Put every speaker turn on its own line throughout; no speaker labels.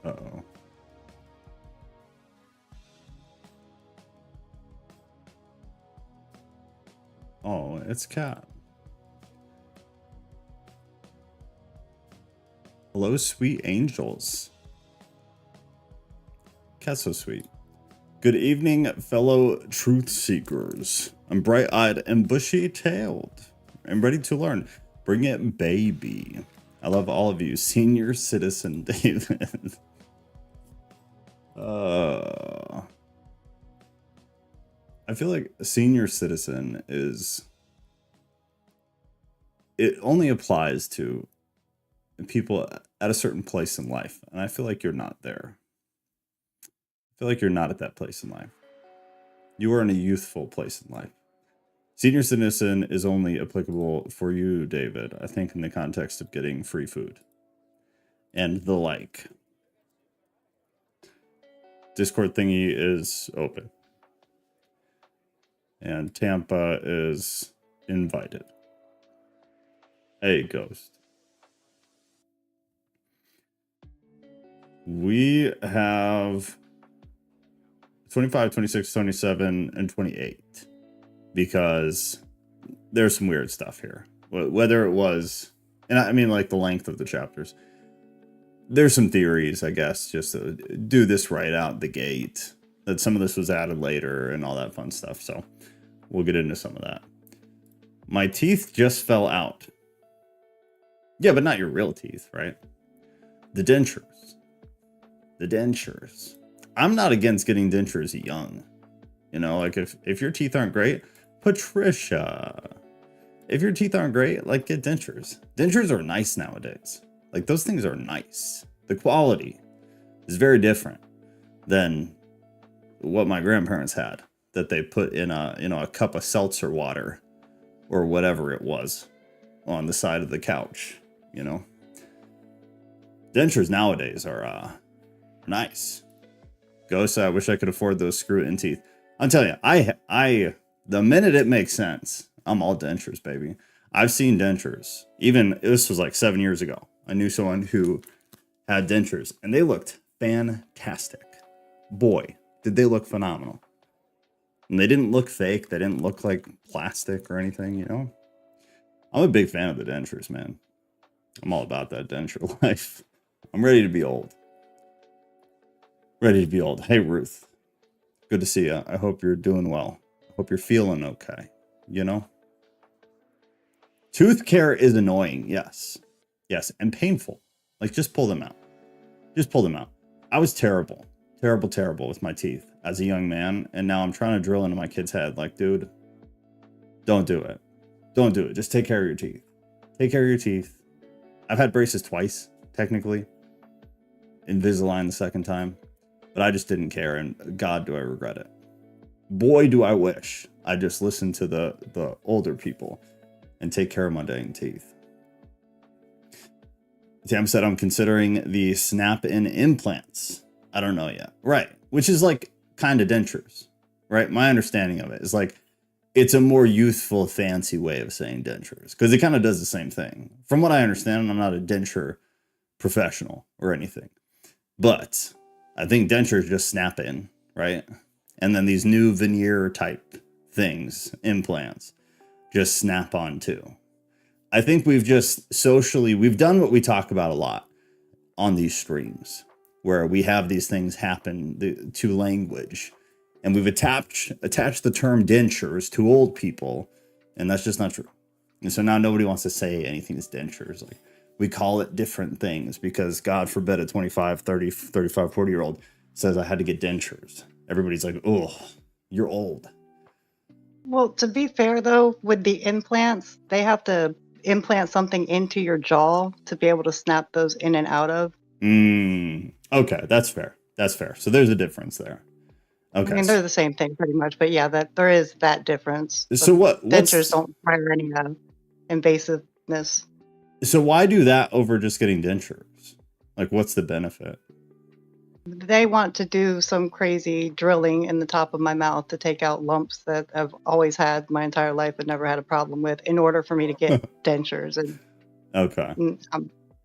Uh-oh. Oh, it's cat. Hello, sweet angels. Cat's so sweet. Good evening, fellow truth seekers. I'm bright-eyed and bushy-tailed. I'm ready to learn. Bring it, baby. I love all of you. Senior citizen David. I feel like a senior citizen it only applies to people at a certain place in life. And I feel like you're not there. I feel like you're not at that place in life. You are in a youthful place in life. Senior citizen is only applicable for you, David, I think in the context of getting free food and the like. Discord thingy is open. And Tampa is invited. Hey, Ghost. We have 25, 26, 27, and 28. Because there's some weird stuff here. Whether it was, and I mean like the length of the chapters. There's some theories, I guess, just to do this right out the gate. That some of this was added later and all that fun stuff. So we'll get into some of that. My teeth just fell out. Yeah, but not your real teeth, right? The dentures. The dentures. I'm not against getting dentures young. You know, like if your teeth aren't great, Patricia. If your teeth aren't great, like get dentures. Dentures are nice nowadays. Like those things are nice. The quality is very different than what my grandparents had that they put in a cup of seltzer water or whatever it was on the side of the couch, you know. Dentures nowadays are nice. Ghost, I wish I could afford those screw-in teeth. I'm telling you, I the minute it makes sense, I'm all dentures, baby. I've seen dentures. Even this was like 7 years ago. I knew someone who had dentures, and they looked fantastic. Boy, did they look phenomenal. And they didn't look fake. They didn't look like plastic or anything, you know? I'm a big fan of the dentures, man. I'm all about that denture life. I'm ready to be old. Ready to be old. Hey, Ruth. Good to see you. I hope you're doing well. I hope you're feeling okay, you know? Tooth care is annoying, yes. Yes, and painful. Like, just pull them out. Just pull them out. I was terrible. Terrible with my teeth as a young man, and now I'm trying to drill into my kid's head. Like, dude, don't do it. Don't do it. Just take care of your teeth. Take care of your teeth. I've had braces twice, technically. Invisalign the second time. But I just didn't care, and God, do I regret it. Boy, do I wish I just listened to the older people and take care of my dang teeth. Tam said I'm considering the snap-in implants. I don't know yet. Right. Which is like kind of dentures. Right? My understanding of it is like it's a more youthful, fancy way of saying dentures. Because it kind of does the same thing. From what I understand, I'm not a denture professional or anything. But I think dentures just snap in, right? And then these new veneer type things, implants, just snap on too. I think we've done what we talk about a lot on these streams, where we have these things happen to language, and we've attached the term dentures to old people, and that's just not true. And so now nobody wants to say anything is dentures. Like, we call it different things because God forbid a 25, 30, 35, 40-year-old says I had to get dentures. Everybody's like, oh, you're old.
Well, to be fair, though, with the implants, they have to implant something into your jaw to be able to snap those in and out of.
Okay, that's fair. That's fair. So there's a difference there. Okay.
I mean, they're the same thing pretty much, but yeah, that there is that difference.
So
dentures don't require any invasiveness.
So why do that over just getting dentures? Like, what's the benefit?
They want to do some crazy drilling in the top of my mouth to take out lumps that I've always had my entire life and never had a problem with in order for me to get dentures. And
okay.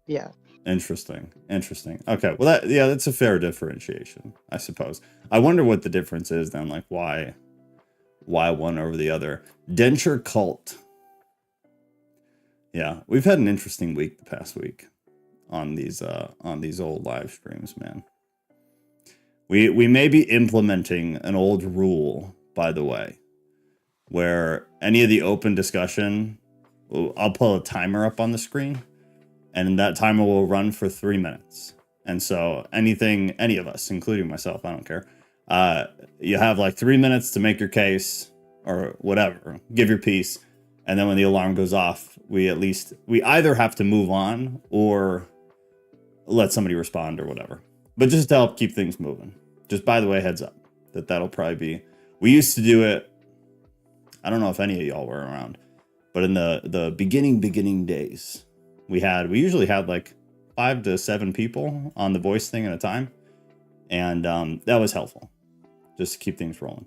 yeah.
Interesting. Okay, well, that's a fair differentiation, I suppose. I wonder what the difference is then, like why one over the other. Denture cult. Yeah, we've had an interesting week the past week on these old live streams, man. We may be implementing an old rule, by the way, where any of the open discussion, I'll pull a timer up on the screen, and that timer will run for 3 minutes. And so any of us, including myself, I don't care, you have like 3 minutes to make your case or whatever, give your piece. And then when the alarm goes off, we either have to move on or let somebody respond or whatever. But just to help keep things moving. Just by the way, heads up, that'll probably be, we used to do it, I don't know if any of y'all were around, but in the beginning days, we usually had like 5 to 7 people on the voice thing at a time. And that was helpful, just to keep things rolling.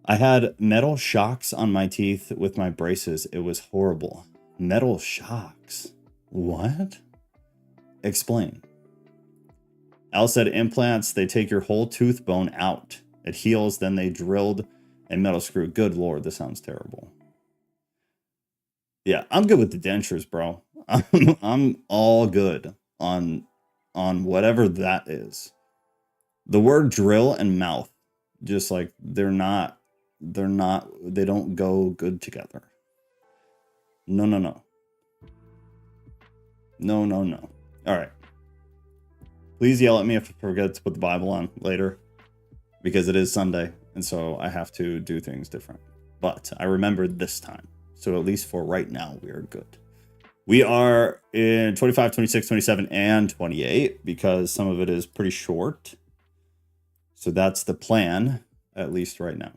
I had metal shocks on my teeth with my braces. It was horrible. Metal shocks? What? Explain. Al said implants, they take your whole tooth bone out. It heals, then they drilled a metal screw. Good Lord, this sounds terrible. Yeah, I'm good with the dentures, bro. I'm all good on whatever that is. The word drill and mouth, just like they don't go good together. No. All right. Please yell at me if I forget to put the Bible on later, because it is Sunday, and so I have to do things different. But I remembered this time. So at least for right now, we are good. We are in 25, 26, 27, and 28, because some of it is pretty short. So that's the plan, at least right now.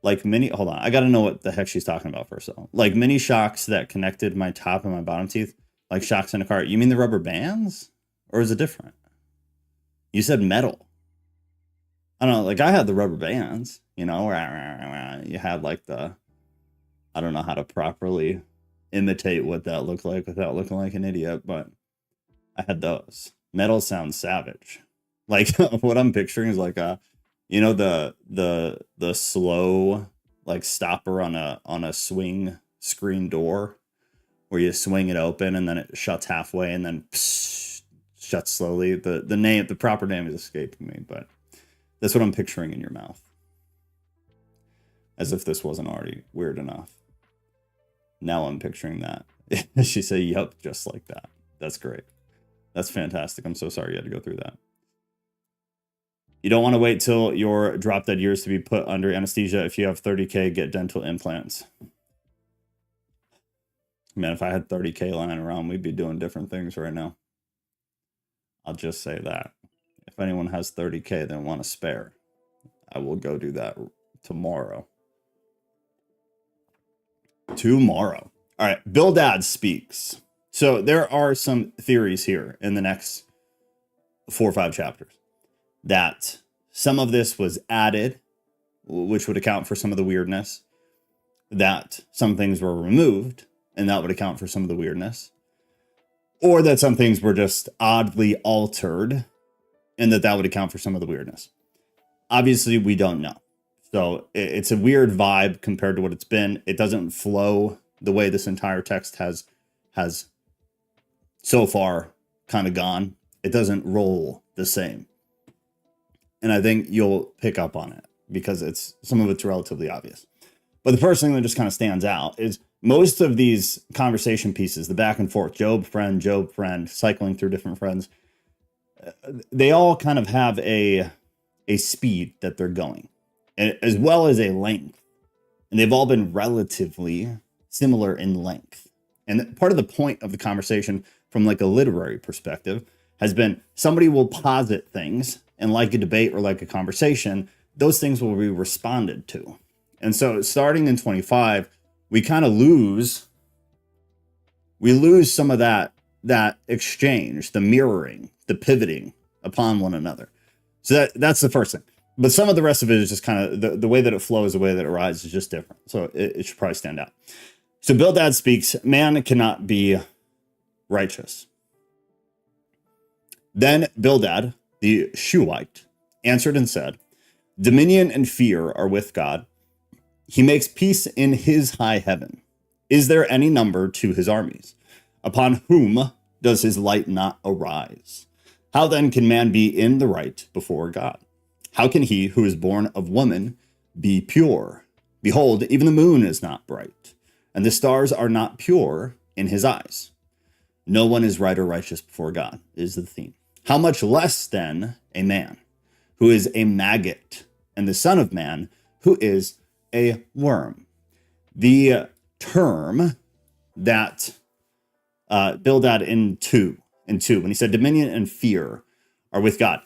Like hold on, I gotta know what the heck she's talking about first though. Like mini shocks that connected my top and my bottom teeth, like shocks in a car. You mean the rubber bands? Or is it different? You said metal. I don't know, like I had the rubber bands, you know, where you had like I don't know how to properly imitate what that looked like without looking like an idiot, but I had those. Metal sounds savage. Like what I'm picturing is like the slow like stopper on a swing screen door where you swing it open and then it shuts halfway and then shuts slowly. The proper name is escaping me, but that's what I'm picturing in your mouth. As if this wasn't already weird enough. Now I'm picturing that. She said, "Yup, just like that." That's great. That's fantastic. I'm so sorry you had to go through that. You don't want to wait till your drop dead years to be put under anesthesia. If you have 30K, get dental implants. Man, if I had 30K lying around, we'd be doing different things right now. I'll just say that. If anyone has 30K that want to spare, I will go do that tomorrow. All right, Bildad speaks. So there are some theories here in the next 4 or 5 chapters that some of this was added, which would account for some of the weirdness, that some things were removed, and that would account for some of the weirdness, or that some things were just oddly altered, and that would account for some of the weirdness. Obviously, we don't know. So it's a weird vibe compared to what it's been. It doesn't flow the way this entire text has so far kind of gone. It doesn't roll the same. And I think you'll pick up on it because some of it's relatively obvious. But the first thing that just kind of stands out is most of these conversation pieces, the back and forth, Job friend, cycling through different friends, they all kind of have a speed that they're going, as well as a length. And they've all been relatively similar in length. And part of the point of the conversation from like a literary perspective has been somebody will posit things, and like a debate or like a conversation, those things will be responded to. And so starting in 25, we kind of lose some of that exchange, the mirroring, the pivoting upon one another. So that's the first thing. But some of the rest of it is just kind of the way that it flows, the way that it rides is just different. So it should probably stand out. So Bildad speaks, man cannot be righteous. Then Bildad, the Shuhite, answered and said, Dominion and fear are with God. He makes peace in his high heaven. Is there any number to his armies? Upon whom does his light not arise? How then can man be in the right before God? How can he who is born of woman be pure? Behold, even the moon is not bright, and the stars are not pure in his eyes. No one is right or righteous before God, is the theme. How much less then a man, who is a maggot, and the son of man, who is a worm. The term that Bildad in two, when he said dominion and fear are with God,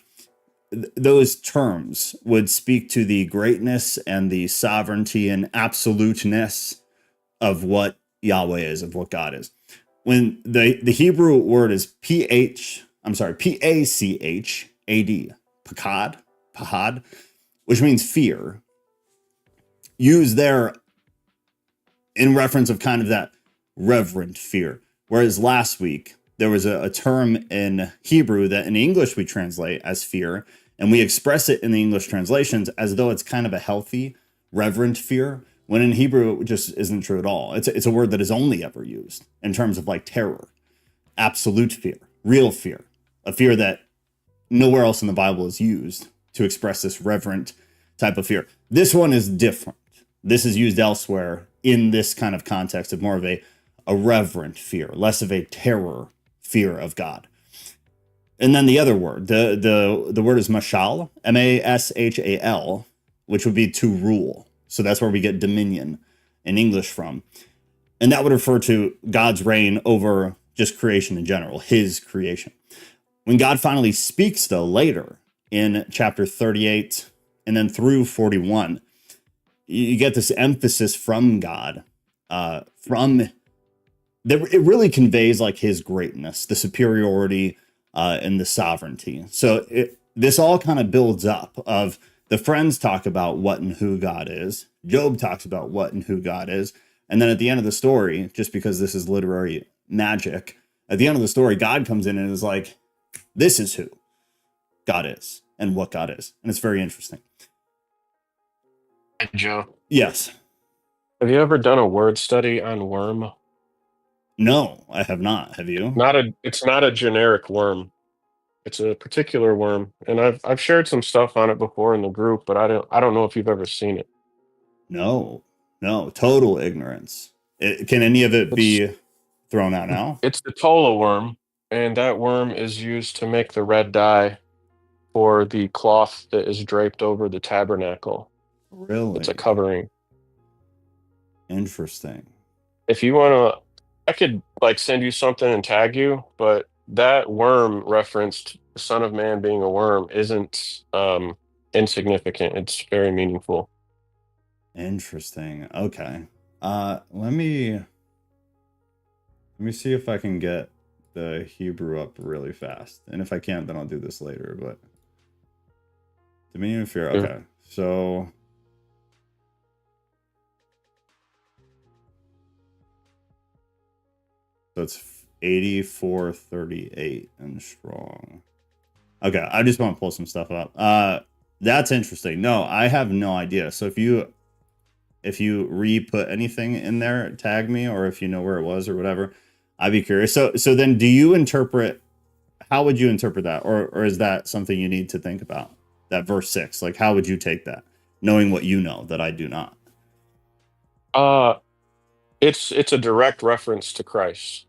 those terms would speak to the greatness and the sovereignty and absoluteness of what Yahweh is, of what God is. When the Hebrew word is P-A-C-H-A-D, pahad, which means fear, used there in reference of kind of that reverent fear. Whereas last week, there was a term in Hebrew that in English we translate as fear, and we express it in the English translations as though it's kind of a healthy, reverent fear, when in Hebrew it just isn't true at all. It's a word that is only ever used in terms of like terror, absolute fear, real fear, a fear that nowhere else in the Bible is used to express this reverent type of fear. This one is different. This is used elsewhere in this kind of context of more of a reverent fear, less of a terror fear of God. And then the other word, the word is mashal, M-A-S-H-A-L, which would be to rule. So that's where we get dominion in English from. And that would refer to God's reign over just creation in general, his creation. When God finally speaks, though, later in chapter 38 and then through 41, you get this emphasis from God, it really conveys like his greatness, the superiority, and the sovereignty. So this all kind of builds up of the friends talk about what and who God is. Job talks about what and who God is. And then at the end of the story, just because this is literary magic, at the end of the story, God comes in and is like, this is who God is and what God is. And it's very interesting.
Hey, Joe.
Yes.
Have you ever done a word study on worm?
No, I have not. Have you?
It's not a generic worm. It's a particular worm, and I've shared some stuff on it before in the group, but I don't know if you've ever seen it.
No, total ignorance. Can any of it be thrown out now?
It's the Tola worm, and that worm is used to make the red dye for the cloth that is draped over the tabernacle.
Really?
It's a covering.
Interesting.
If you want to, I could like send you something and tag you, but that worm referenced the Son of Man being a worm isn't insignificant. It's very meaningful.
Interesting. Okay. Let me see if I can get the Hebrew up really fast. And if I can't, then I'll do this later, but dominion and fear. Okay. So it's 8438 and strong. Okay, I just want to pull some stuff up. That's interesting. No, I have no idea. So if you re-put anything in there, tag me, or if you know where it was or whatever, I'd be curious. So then do you interpret, how would you interpret that? Or is that something you need to think about? That verse 6, like how would you take that? Knowing what you know that I do not.
It's a direct reference to Christ.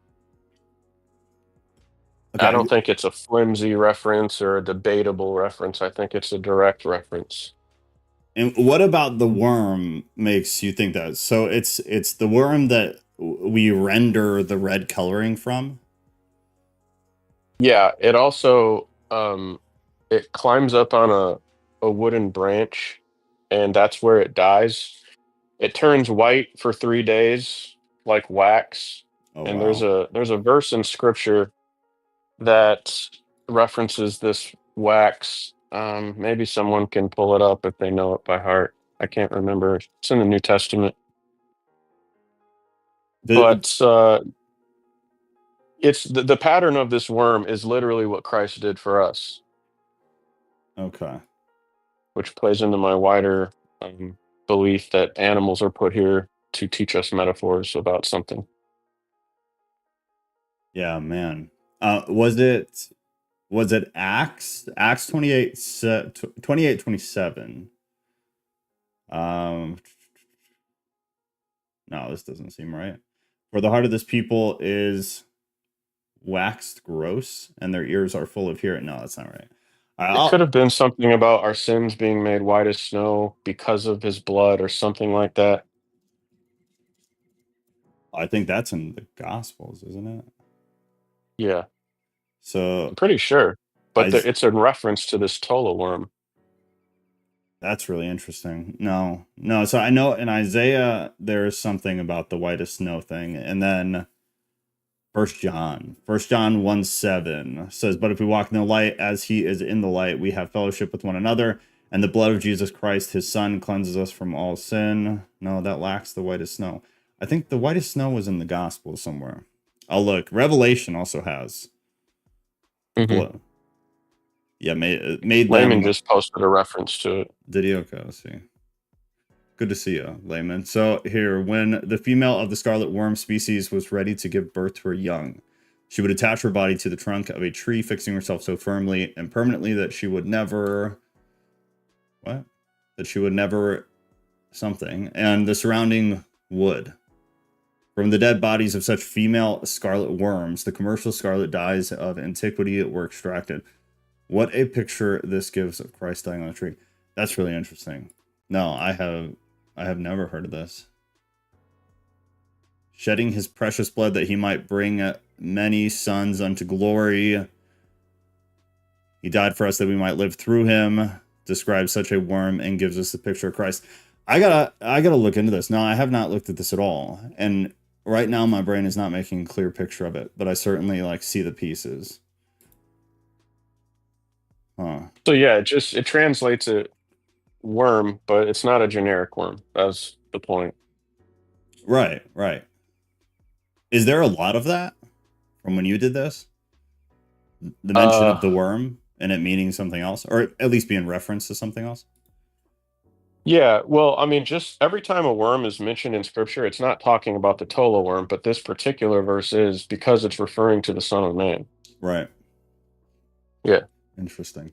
Okay. I don't think it's a flimsy reference or a debatable reference. I think it's a direct reference.
And what about the worm makes you think that? So it's the worm that we render the red coloring from?
Yeah, it also it climbs up on a wooden branch, and that's where it dies. It turns white for 3 days like wax.
Oh,
and
wow.
there's a verse in scripture that references this wax. Maybe someone can pull it up if they know it by heart. I can't remember. It's in the New Testament. But It's the pattern of this worm is literally what Christ did for us,
Okay.
which plays into my wider belief that animals are put here to teach us metaphors about something.
Yeah, man. Was it Acts 28:27? No, this doesn't seem right. For the heart of this people is waxed gross, and their ears are full of hearing. No, that's not right.
It could have been something about our sins being made white as snow because of his blood or something like that.
I think that's in the Gospels, isn't it?
Yeah,
So
I'm pretty sure. But
I,
it's a reference to this Tola worm.
that's really interesting. No. So I know in Isaiah there's something about the white as snow thing, and then First John 1:7 says, "But if we walk in the light as he is in the light, we have fellowship with one another, and the blood of Jesus Christ, his son, cleanses us from all sin." No, that lacks the white as snow. I think the white as snow was in the gospel somewhere. I'll look. Revelation also has blood. Yeah, made
Layman
them.
just posted a reference to it.
Did he? Okay, let's see. Good to see you, Layman. So here, when the female of the scarlet worm species was ready to give birth to her young, she would attach her body to the trunk of a tree, fixing herself so firmly and permanently that she would never... What? That she would never... Something. And the surrounding wood. From the dead bodies of such female scarlet worms, the commercial scarlet dyes of antiquity were extracted. What a picture this gives of Christ dying on a tree. That's really interesting. No, I have never heard of this. Shedding his precious blood that he might bring many sons unto glory. He died for us that we might live through him. Describes such a worm and gives us the picture of Christ. I gotta look into this. No, I have not looked at this at all. And right now my brain is not making a clear picture of it, but I certainly see the pieces. Huh.
So yeah, it translates it worm, but it's not a generic worm. That's the point.
Right. Is there a lot of that from when you did this? The mention of the worm and it meaning something else, or at least being referenced to something else?
Yeah, well, I mean, just every time a worm is mentioned in scripture, it's not talking about the Tola worm, but this particular verse is because it's referring to the Son of Man.
Right.
Yeah.
Interesting.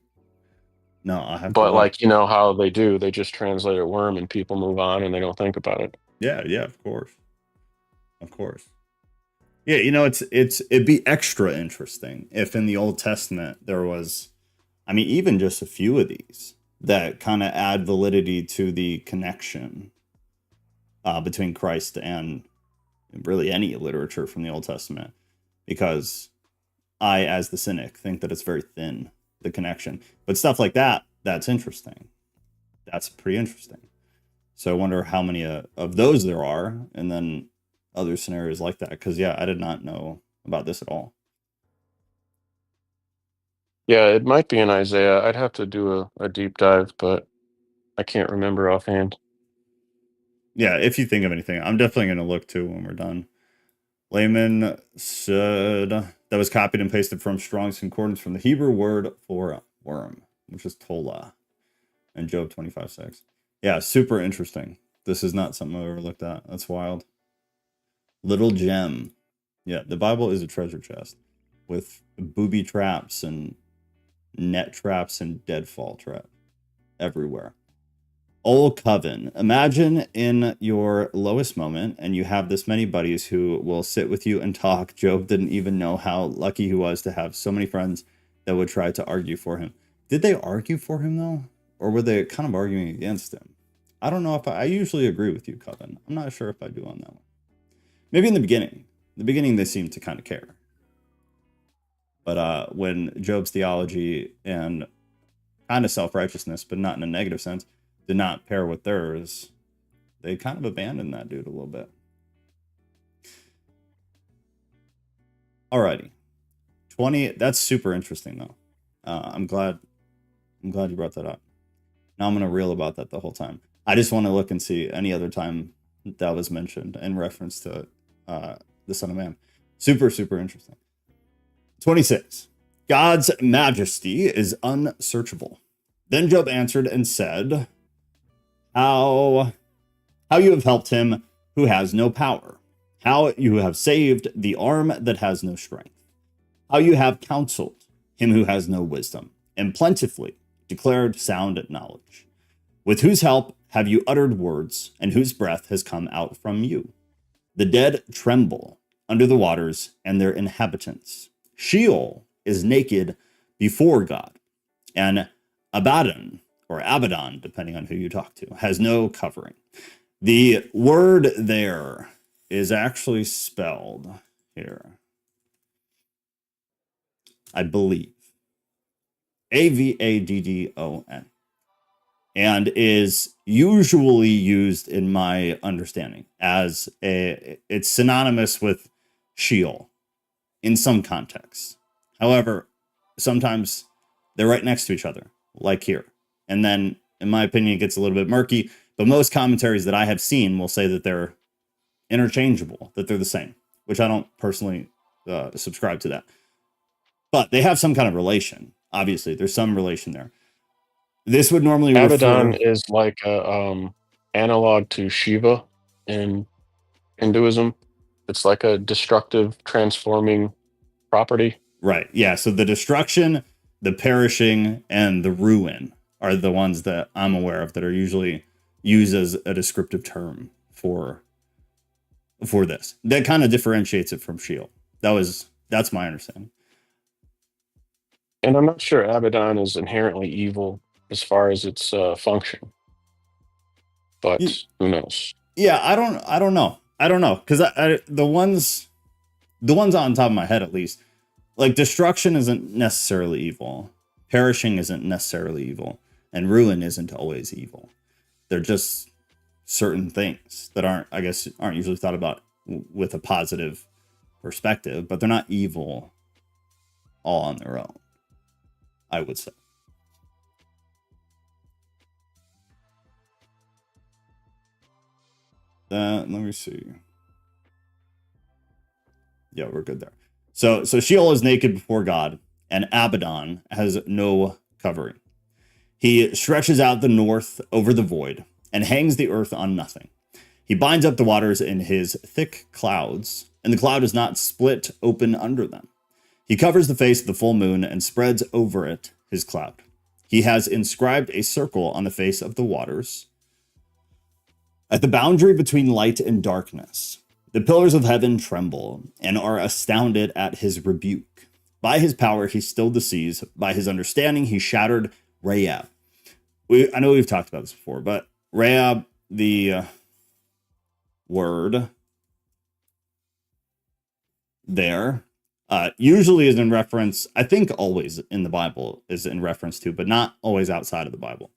No, I have
But
to look.
you know how they do, they just translate a worm and people move on and they don't think about it.
Yeah, of course. Yeah, it'd be extra interesting if in the Old Testament there was, I mean, even just a few of these that kind of add validity to the connection between Christ and really any literature from the Old Testament, because I, as the cynic, think that it's very thin, the connection. But stuff like that, that's interesting. That's pretty interesting. So I wonder how many of those there are, and then other scenarios like that. Because, yeah, I did not know about this at all.
Yeah, it might be in Isaiah. I'd have to do a deep dive, but I can't remember offhand.
Yeah, if you think of anything, I'm definitely going to look too when we're done. Layman said that was copied and pasted from Strong's Concordance from the Hebrew word for worm, which is tola, and Job 25:6. Yeah, super interesting. This is not something I've ever looked at. That's wild. Little gem. Yeah, the Bible is a treasure chest with booby traps and net traps and deadfall trap everywhere. Old Coven. Imagine in your lowest moment and you have this many buddies who will sit with you and talk. Job didn't even know how lucky he was to have so many friends that would try to argue for him. Did they argue for him though? Or were they kind of arguing against him? I don't know if I usually agree with you, Coven. I'm not sure if I do on that one. Maybe in the beginning. The beginning they seemed to kind of care. But when Job's theology and kind of self-righteousness, but not in a negative sense, did not pair with theirs, they kind of abandoned that dude a little bit. Alrighty. 20, that's super interesting though. I'm glad you brought that up. Now I'm going to reel about that the whole time. I just want to look and see any other time that was mentioned in reference to the Son of Man. Super, super interesting. 26. God's majesty is unsearchable. Then Job answered and said, How you have helped him who has no power, how you have saved the arm that has no strength, how you have counseled him who has no wisdom, and plentifully declared sound knowledge. With whose help have you uttered words, and whose breath has come out from you? The dead tremble under the waters and their inhabitants. Sheol is naked before God, and Abaddon, or Abaddon, depending on who you talk to, has no covering. The word there is actually spelled here, I believe, Avaddon, and is usually used in my understanding as it's synonymous with Sheol in some contexts. However, sometimes they're right next to each other, like here. And then, in my opinion, it gets a little bit murky, but most commentaries that I have seen will say that they're interchangeable, that they're the same, which I don't personally subscribe to that. But they have some kind of relation. Obviously, there's some relation there. This would normally
Abaddon is like a analog to Shiva in Hinduism. It's like a destructive, transforming property.
Right. Yeah. So the destruction, the perishing, and the ruin are the ones that I'm aware of that are usually used as a descriptive term for this. That kind of differentiates it from Sheol. That's my understanding.
And I'm not sure Abaddon is inherently evil as far as its function, but who knows?
Yeah, I don't know. Because the ones on top of my head, at least, like destruction isn't necessarily evil, perishing isn't necessarily evil, and ruin isn't always evil. They're just certain things that aren't usually thought about with a positive perspective, but they're not evil all on their own, I would say. Let me see. Yeah, we're good there. So Sheol is naked before God, and Abaddon has no covering. He stretches out the north over the void and hangs the earth on nothing. He binds up the waters in his thick clouds, and the cloud is not split open under them. He covers the face of the full moon and spreads over it his cloud. He has inscribed a circle on the face of the waters at the boundary between light and darkness. The pillars of heaven tremble and are astounded at his rebuke. By his power, he stilled the seas. By his understanding, he shattered Rahab. I know we've talked about this before, but Rahab, the word there, usually is in reference, I think always in the Bible is in reference to, but not always outside of the Bible.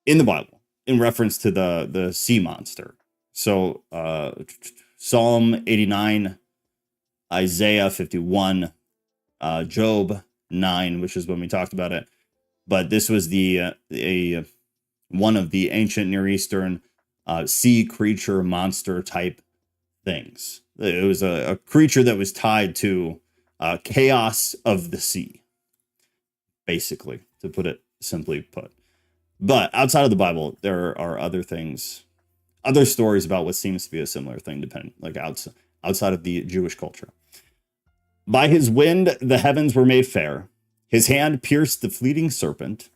In the Bible, in reference to the sea monster. So Psalm 89, Isaiah 51, Job 9, which is when we talked about it. But this was one of the ancient Near Eastern sea creature monster type things. It was a creature that was tied to chaos of the sea, basically, to put it simply put. But outside of the Bible, there are other things, other stories about what seems to be a similar thing, outside of the Jewish culture. By his wind, the heavens were made fair. His hand pierced the fleeing serpent.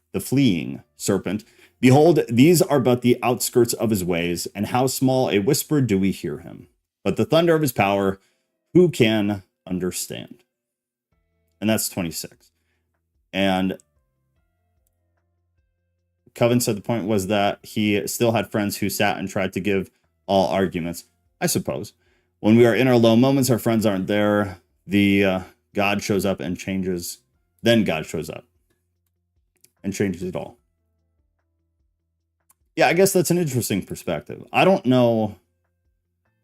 Behold, these are but the outskirts of his ways, and how small a whisper do we hear him. But the thunder of his power, who can understand? And that's 26. And Coven said the point was that he still had friends who sat and tried to give all arguments. I suppose. When we are in our low moments, our friends aren't there. God shows up and changes. Then God shows up and changes it all. Yeah, I guess that's an interesting perspective. I don't know.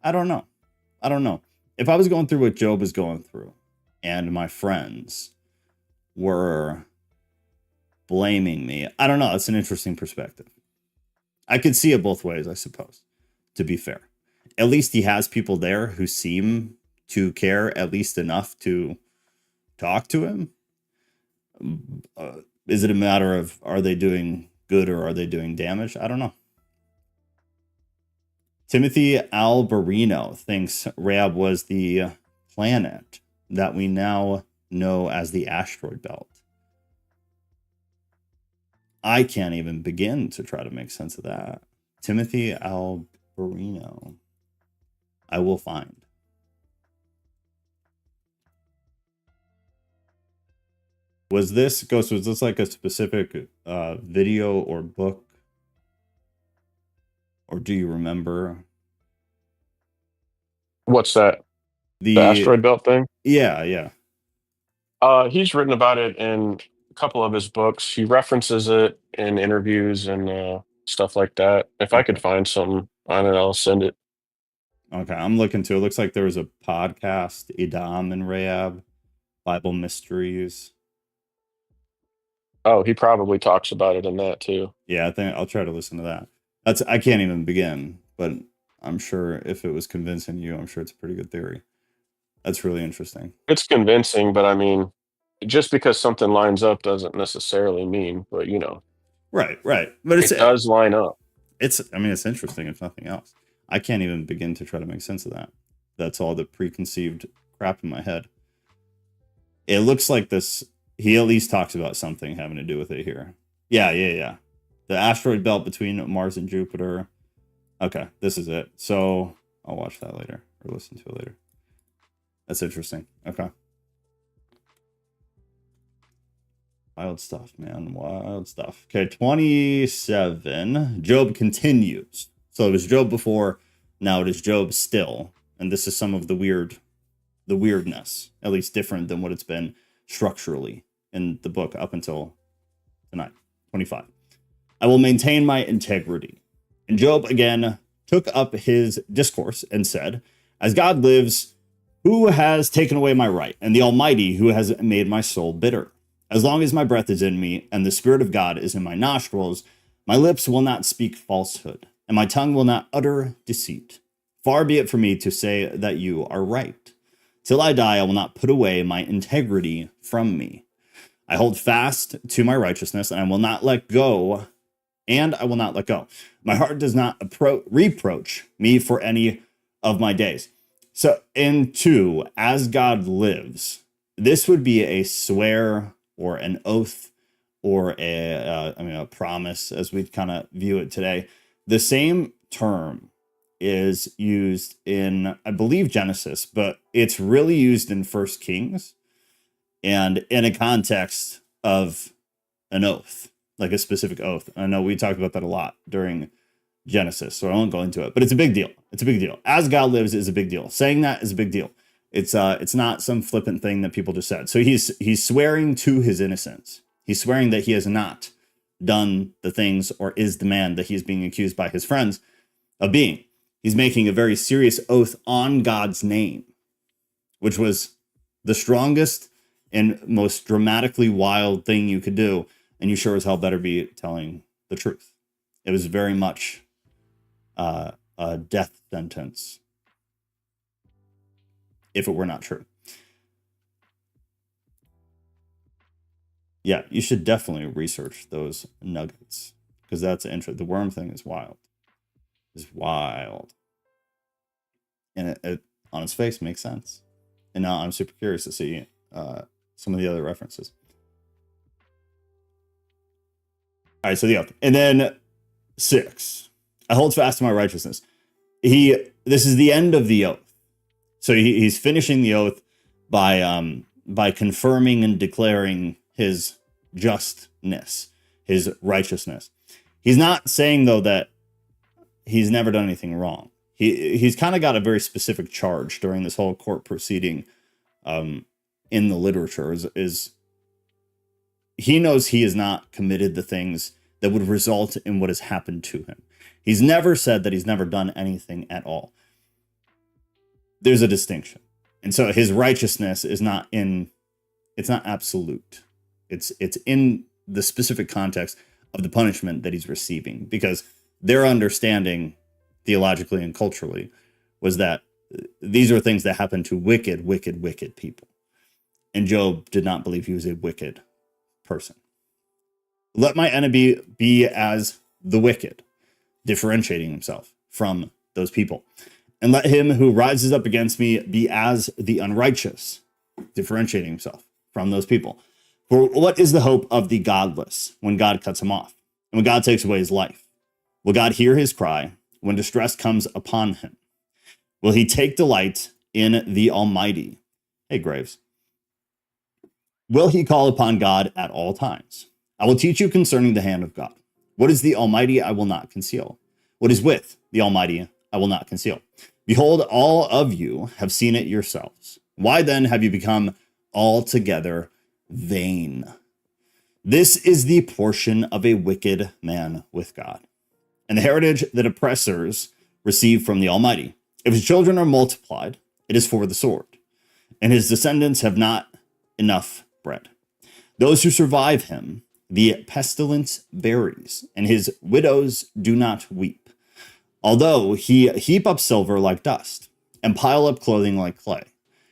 If I was going through what Job is going through and my friends were blaming me, I don't know. It's an interesting perspective. I could see it both ways, I suppose, to be fair. At least he has people there who seem to care at least enough to talk to him. Is it a matter of, are they doing good or are they doing damage? I don't know. Timothy Alberino thinks Rahab was the planet that we now know as the asteroid belt. I can't even begin to try to make sense of that. Timothy Alberino. I will find. Was this like a specific video or book? Or do you remember?
What's that? The asteroid belt thing?
Yeah.
He's written about it in a couple of his books. He references it in interviews and stuff like that. If I could find something on it, I'll send it.
Okay, I'm looking too. It looks like there was a podcast, Edom and Rahab, Bible Mysteries.
Oh, he probably talks about it in that too.
Yeah, I think I'll try to listen to that. I can't even begin, but I'm sure if it was convincing you, I'm sure it's a pretty good theory. That's really interesting.
It's convincing, but I mean, just because something lines up doesn't necessarily mean, but you know.
Right. But
it does line up.
It's interesting if nothing else. I can't even begin to try to make sense of that. That's all the preconceived crap in my head. It looks like this, he at least talks about something having to do with it here. Yeah. The asteroid belt between Mars and Jupiter. Okay, this is it. So I'll watch that later or listen to it later. That's interesting. Okay. Wild stuff, man. Wild stuff. Okay, 27. Job continues. So it was Job before, now it is Job still. And this is some of the weirdness, at least different than what it's been structurally in the book up until tonight. 25. I will maintain my integrity. And Job again took up his discourse and said, as God lives, who has taken away my right, and the Almighty who has made my soul bitter? As long as my breath is in me, and the Spirit of God is in my nostrils, my lips will not speak falsehood, and my tongue will not utter deceit. Far be it from me to say that you are right. Till I die, I will not put away my integrity from me. I hold fast to my righteousness, and I will not let go. My heart does not reproach me for any of my days. So in 2, as God lives, this would be a swear or an oath or a promise as we kind of view it today. The same term is used in, I believe, Genesis, but it's really used in 1 Kings and in a context of an oath, like a specific oath. I know we talked about that a lot during Genesis, so I won't go into it, but it's a big deal. It's a big deal. As God lives is a big deal. Saying that is a big deal. It's not some flippant thing that people just said. So he's swearing to his innocence. He's swearing that he has not done the things or is the man that he's being accused by his friends of being. He's making a very serious oath on God's name, which was the strongest and most dramatically wild thing you could do. And you sure as hell better be telling the truth. It was very much a death sentence if it were not true. Yeah, you should definitely research those nuggets because that's interesting. The worm thing is wild. It's wild. And it on its face makes sense. And now I'm super curious to see some of the other references. All right, so the oath. And then 6. I hold fast to my righteousness. This is the end of the oath. So he's finishing the oath by confirming and declaring his justness, his righteousness. He's not saying, though, that he's never done anything wrong. He's kind of got a very specific charge during this whole court proceeding in the literature is he knows he has not committed the things that would result in what has happened to him. He's never said that he's never done anything at all. There's a distinction. And so his righteousness is not absolute. It's in the specific context of the punishment that he's receiving, because their understanding theologically and culturally was that these are things that happen to wicked people. And Job did not believe he was a wicked person. Let my enemy be as the wicked, differentiating himself from those people. And let him who rises up against me be as the unrighteous, differentiating himself from those people. For what is the hope of the godless when God cuts him off, and when God takes away his life? Will God hear his cry when distress comes upon him? Will he take delight in the Almighty? Hey, Graves. Will he call upon God at all times? I will teach you concerning the hand of God. What is the Almighty? I will not conceal. What is with the Almighty? I will not conceal. Behold, all of you have seen it yourselves. Why then have you become altogether vain? This is the portion of a wicked man with God, and the heritage that oppressors receive from the Almighty. If his children are multiplied, it is for the sword, and his descendants have not enough bread. Those who survive him, the pestilence buries, and his widows do not weep. Although he heap up silver like dust, and pile up clothing like clay,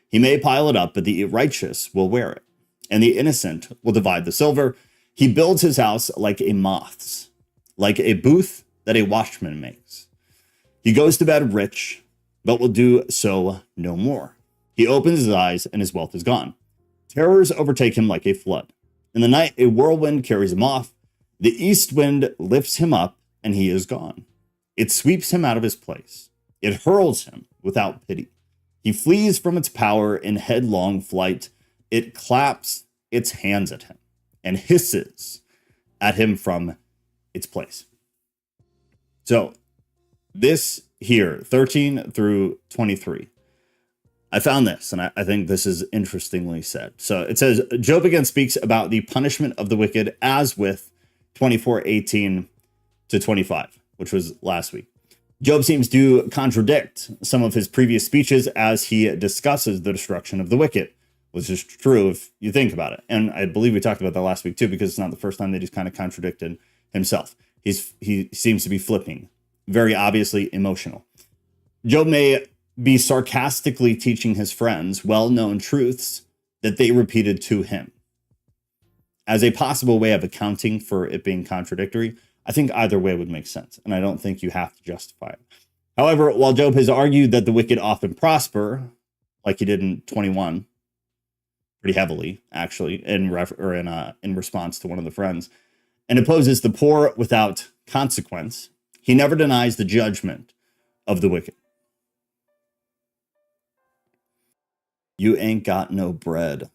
he may pile it up, but the righteous will wear it, and the innocent will divide the silver. He builds his house like a moth's, like a booth that a watchman makes. He goes to bed rich, but will do so no more. He opens his eyes, and his wealth is gone. Terrors overtake him like a flood. In the night, a whirlwind carries him off. The east wind lifts him up, and he is gone. It sweeps him out of his place. It hurls him without pity. He flees from its power in headlong flight. It claps its hands at him and hisses at him from its place. So this here, 13 through 23, I found this, and I think this is interestingly said. So it says, Job again speaks about the punishment of the wicked as with 24:18 to 25, which was last week. Job seems to contradict some of his previous speeches as he discusses the destruction of the wicked, which is true if you think about it. And I believe we talked about that last week too, because it's not the first time that he's kind of contradicted himself. He seems to be flipping, very obviously emotional. Job may be sarcastically teaching his friends well-known truths that they repeated to him. As a possible way of accounting for it being contradictory, I think either way would make sense, and I don't think you have to justify it. However, while Job has argued that the wicked often prosper, like he did in 21, pretty heavily, actually, in response to one of the friends, and opposes the poor without consequence, he never denies the judgment of the wicked. You ain't got no bread.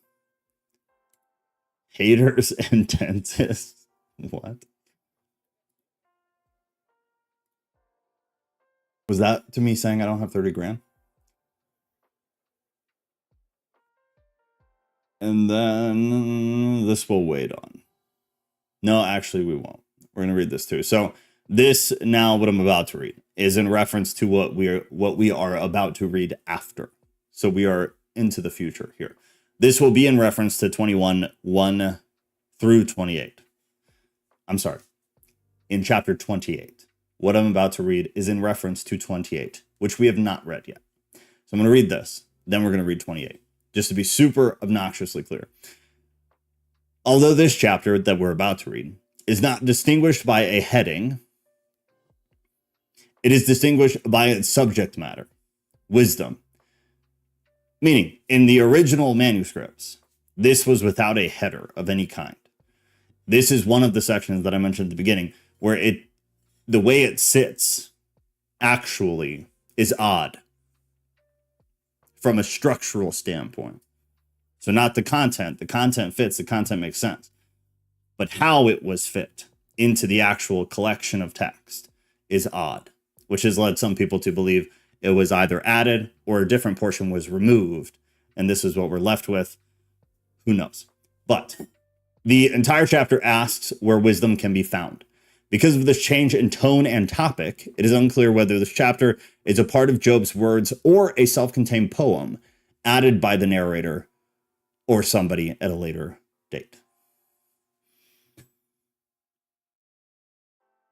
Haters and dentists. What? Was that to me saying I don't have 30 grand? And then this will wait on. No, actually we won't. We're going to read this too. So this now, what I'm about to read, is in reference to what we are about to read after. So we are into the future here. This will be in reference to 21:1 through 28. I'm sorry, in chapter 28. What I'm about to read is in reference to 28, which we have not read yet. So I'm going to read this, then we're going to read 28, just to be super obnoxiously clear. Although this chapter that we're about to read is not distinguished by a heading, it is distinguished by its subject matter, wisdom. Meaning, in the original manuscripts, this was without a header of any kind. This is one of the sections that I mentioned at the beginning, where the way it sits actually is odd from a structural standpoint. So not the content fits, the content makes sense. But how it was fit into the actual collection of text is odd, which has led some people to believe it was either added or a different portion was removed. And this is what we're left with. Who knows? But the entire chapter asks where wisdom can be found. Because of this change in tone and topic, it is unclear whether this chapter is a part of Job's words or a self-contained poem added by the narrator or somebody at a later date.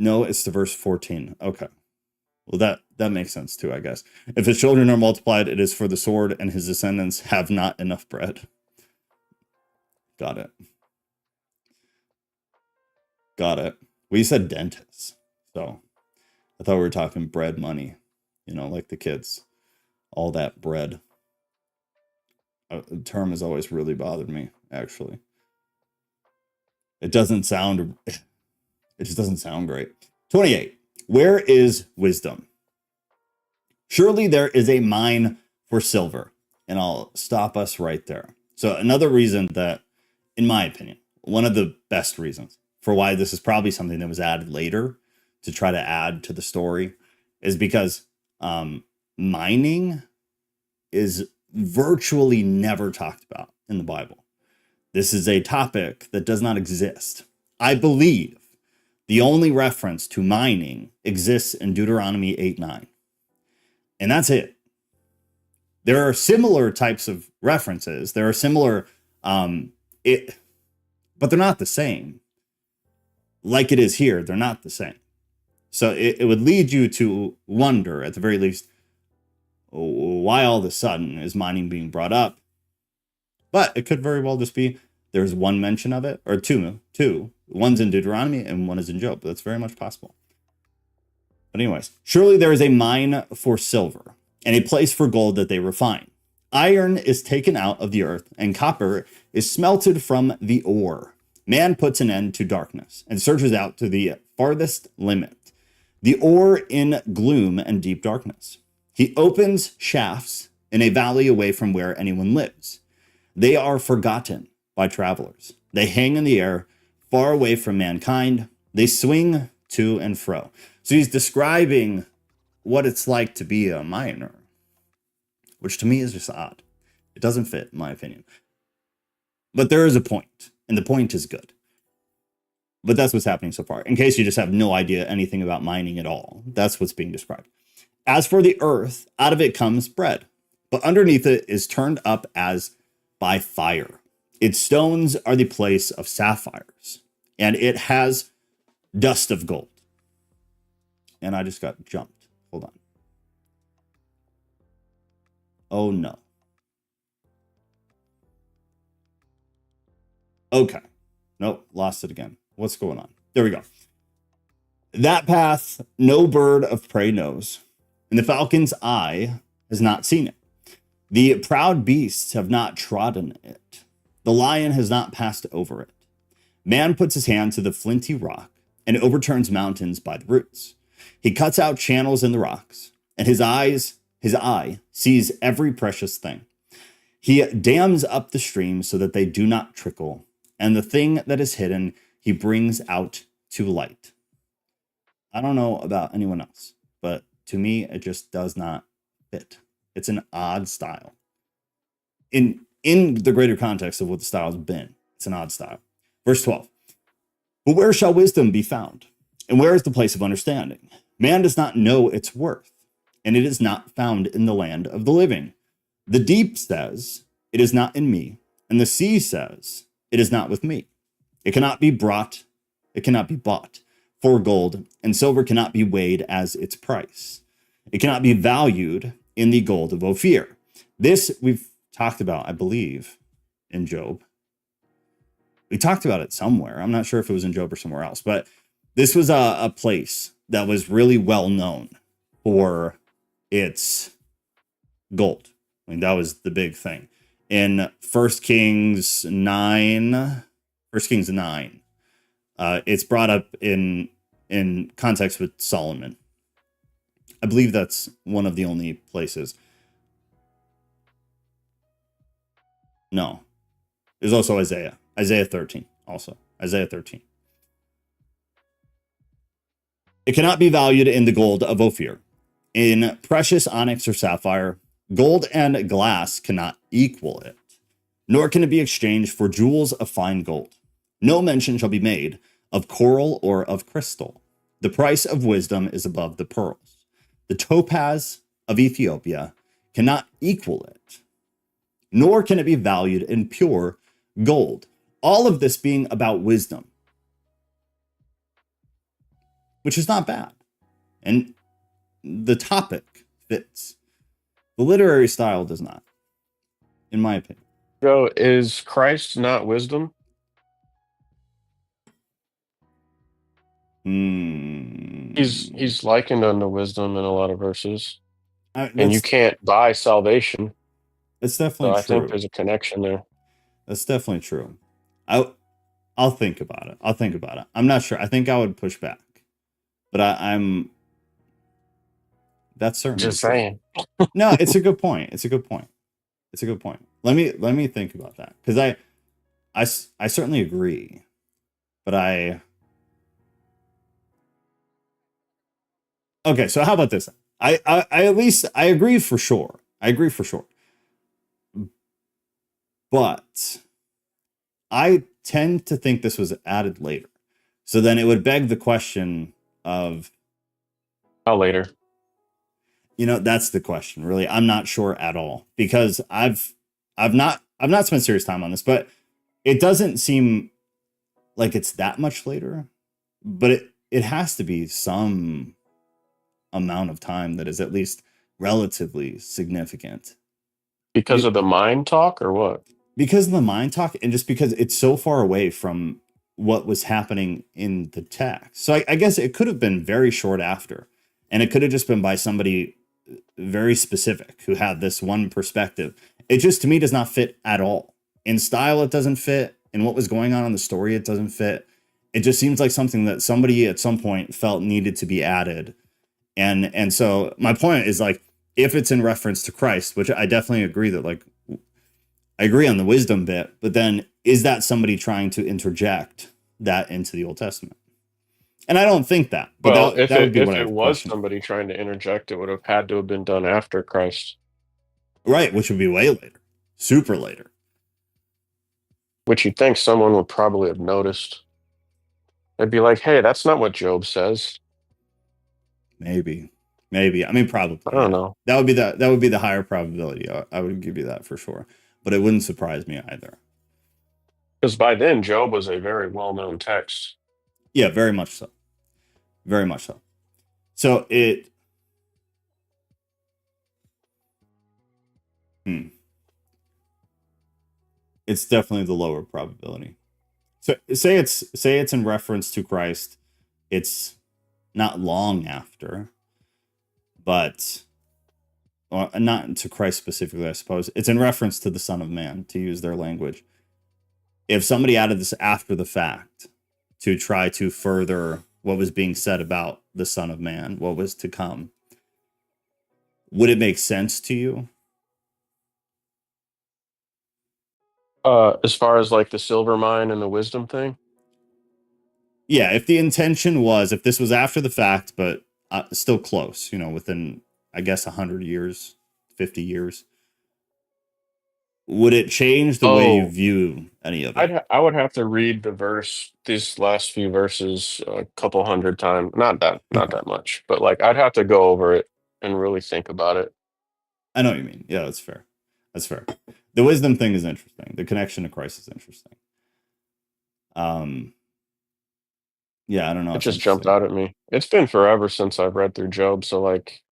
No, it's to verse 14. Okay. Well, that makes sense too, I guess. If his children are multiplied, it is for the sword, and his descendants have not enough bread. Got it. Got it. Well, you said dentists. So I thought we were talking bread money, you know, like the kids. All that bread. The term has always really bothered me, actually. It doesn't sound, it just doesn't sound great. 28. Where is wisdom? Surely there is a mine for silver. And I'll stop us right there. So another reason that, in my opinion, one of the best reasons for why this is probably something that was added later to try to add to the story is because mining is virtually never talked about in the Bible. This is a topic that does not exist. I believe the only reference to mining exists in Deuteronomy 8:9. And that's it. There are similar types of references. There are similar, but they're not the same. Like it is here, they're not the same. So it would lead you to wonder, at the very least, why all of a sudden is mining being brought up? But it could very well just be there's one mention of it, or two. One's in Deuteronomy and one is in Job. That's very much possible. But anyways, surely there is a mine for silver and a place for gold that they refine. Iron is taken out of the earth and copper is smelted from the ore. Man puts an end to darkness and searches out to the farthest limit, the ore in gloom and deep darkness. He opens shafts in a valley away from where anyone lives. They are forgotten by travelers. They hang in the air, far away from mankind. They swing to and fro. So he's describing what it's like to be a miner, which to me is just odd. It doesn't fit, in my opinion. But there is a point, and the point is good. But that's what's happening so far. In case you just have no idea anything about mining at all, that's what's being described. As for the earth, out of it comes bread, but underneath it is turned up as by fire. Its stones are the place of sapphires, and it has dust of gold. And I just got jumped. Hold on. Oh no. Okay. Nope, lost it again. What's going on? There we go. That path no bird of prey knows, and the falcon's eye has not seen it. The proud beasts have not trodden it. The lion has not passed over it. Man puts his hand to the flinty rock and overturns mountains by the roots. He cuts out channels in the rocks, and his eye sees every precious thing. He dams up the streams so that they do not trickle, and the thing that is hidden he brings out to light. I don't know about anyone else, but to me, it just does not fit. It's an odd style. In the greater context of what the style has been, it's an odd style. Verse 12. But where shall wisdom be found? And where is the place of understanding? Man does not know its worth, and it is not found in the land of the living. The deep says, it is not in me, and the sea says, it is not with me. It cannot be bought, for gold, and silver cannot be weighed as its price. It cannot be valued in the gold of Ophir. This we've talked about, I believe, in Job. We talked about it somewhere. I'm not sure if it was in Job or somewhere else, but this was a place that was really well known for its gold. I mean, that was the big thing. In 1 Kings 9, it's brought up in context with Solomon. I believe that's one of the only places. No. There's also Isaiah. Isaiah 13 also. Isaiah 13. It cannot be valued in the gold of Ophir. In precious onyx or sapphire, gold and glass cannot equal it, nor can it be exchanged for jewels of fine gold. No mention shall be made of coral or of crystal. The price of wisdom is above the pearls. The topaz of Ethiopia cannot equal it, nor can it be valued in pure gold. All of this being about wisdom, which is not bad. And the topic fits. The literary style does not, in my opinion.
Joe, is Christ not wisdom?
Hmm.
He's likened unto wisdom in a lot of verses, and you
That's
can't buy salvation. So
definitely
I think
true.
there's a connection there.
That's definitely true. I I'll think about it. I'll think about it. I'm not sure. I think I would push back, but I'm that's certainly
Just
true.
saying.
No, it's a good point. It's a good point. It's a good point. Let me think about that because I certainly agree, but I okay. So how about this? I at least I agree for sure. I agree for sure, but I tend to think this was added later. So then it would beg the question of,
How later?
that's the question. Really, I'm not sure at all because I've not spent serious time on this, but it doesn't seem like it's that much later. But it has to be some amount of time that is at least relatively significant.
Because of the mind talk or what?
Because of the mind talk and just because it's so far away from what was happening in the text. So I guess it could have been very short after, and it could have just been by somebody very specific who had this one perspective. It just, to me, does not fit at all. In style, it doesn't fit. In what was going on in the story, it doesn't fit. It just seems like something that somebody at some point felt needed to be added. And so my point is, like, if it's in reference to Christ, which I definitely agree that, like, I agree on the wisdom bit, but then is that somebody trying to interject that into the Old Testament? And I don't think that, but
Well,
that would be what
if
I
it
would
was
question.
somebody trying to interject, it would have had to have been done after Christ,
Right, which would be way later, super later.
which you'd think someone would probably have noticed. They'd be like, "Hey, that's not what Job says."
Maybe, maybe. I mean,
I
probably.
don't
Yeah,
know.
that would be the higher probability. I would give you that for sure, but it wouldn't surprise me either.
Because by then, Job was a very well-known text.
Yeah, very much so. Very much so. So hmm, it's definitely the lower probability. So say it's in reference to Christ. It's not long after, but or not to Christ specifically, I suppose. It's in reference to the Son of Man, to use their language. If somebody added this after the fact to try to further what was being said about the Son of Man, what was to come, would it make sense to you?
As far as like the silver mine and the wisdom thing,
Yeah, if the intention was, if this was after the fact, but still close, within, I guess, 100 years, 50 years, would it change the way you
oh,
view any of it?
I would have to read the verse, these last few verses, a couple hundred times. Not
Okay.
that much, but like I'd have to go over it and really think about it.
I know what you mean. Yeah, that's fair. That's fair. The wisdom thing is interesting. The connection to Christ is interesting. Um, yeah, I don't know.
It
It's
just jumped
interesting.
out at me. It's been forever since I've read through Job, so like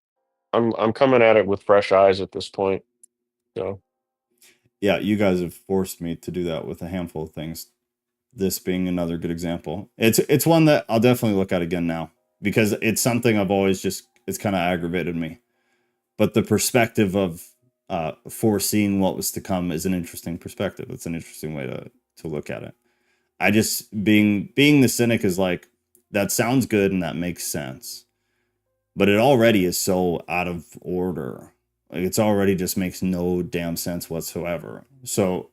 I'm coming at it with fresh eyes at this point. So
Yeah, you guys have forced me to do that with a handful of things. This being another good example. It's one that I'll definitely look at again now because it's something I've always just it's kind of aggravated me. But the perspective of foreseeing what was to come is an interesting perspective. It's an interesting way to look at it. I just being the cynic is like that sounds good and that makes sense, but it already is so out of order. Like it's already just makes no damn sense whatsoever. So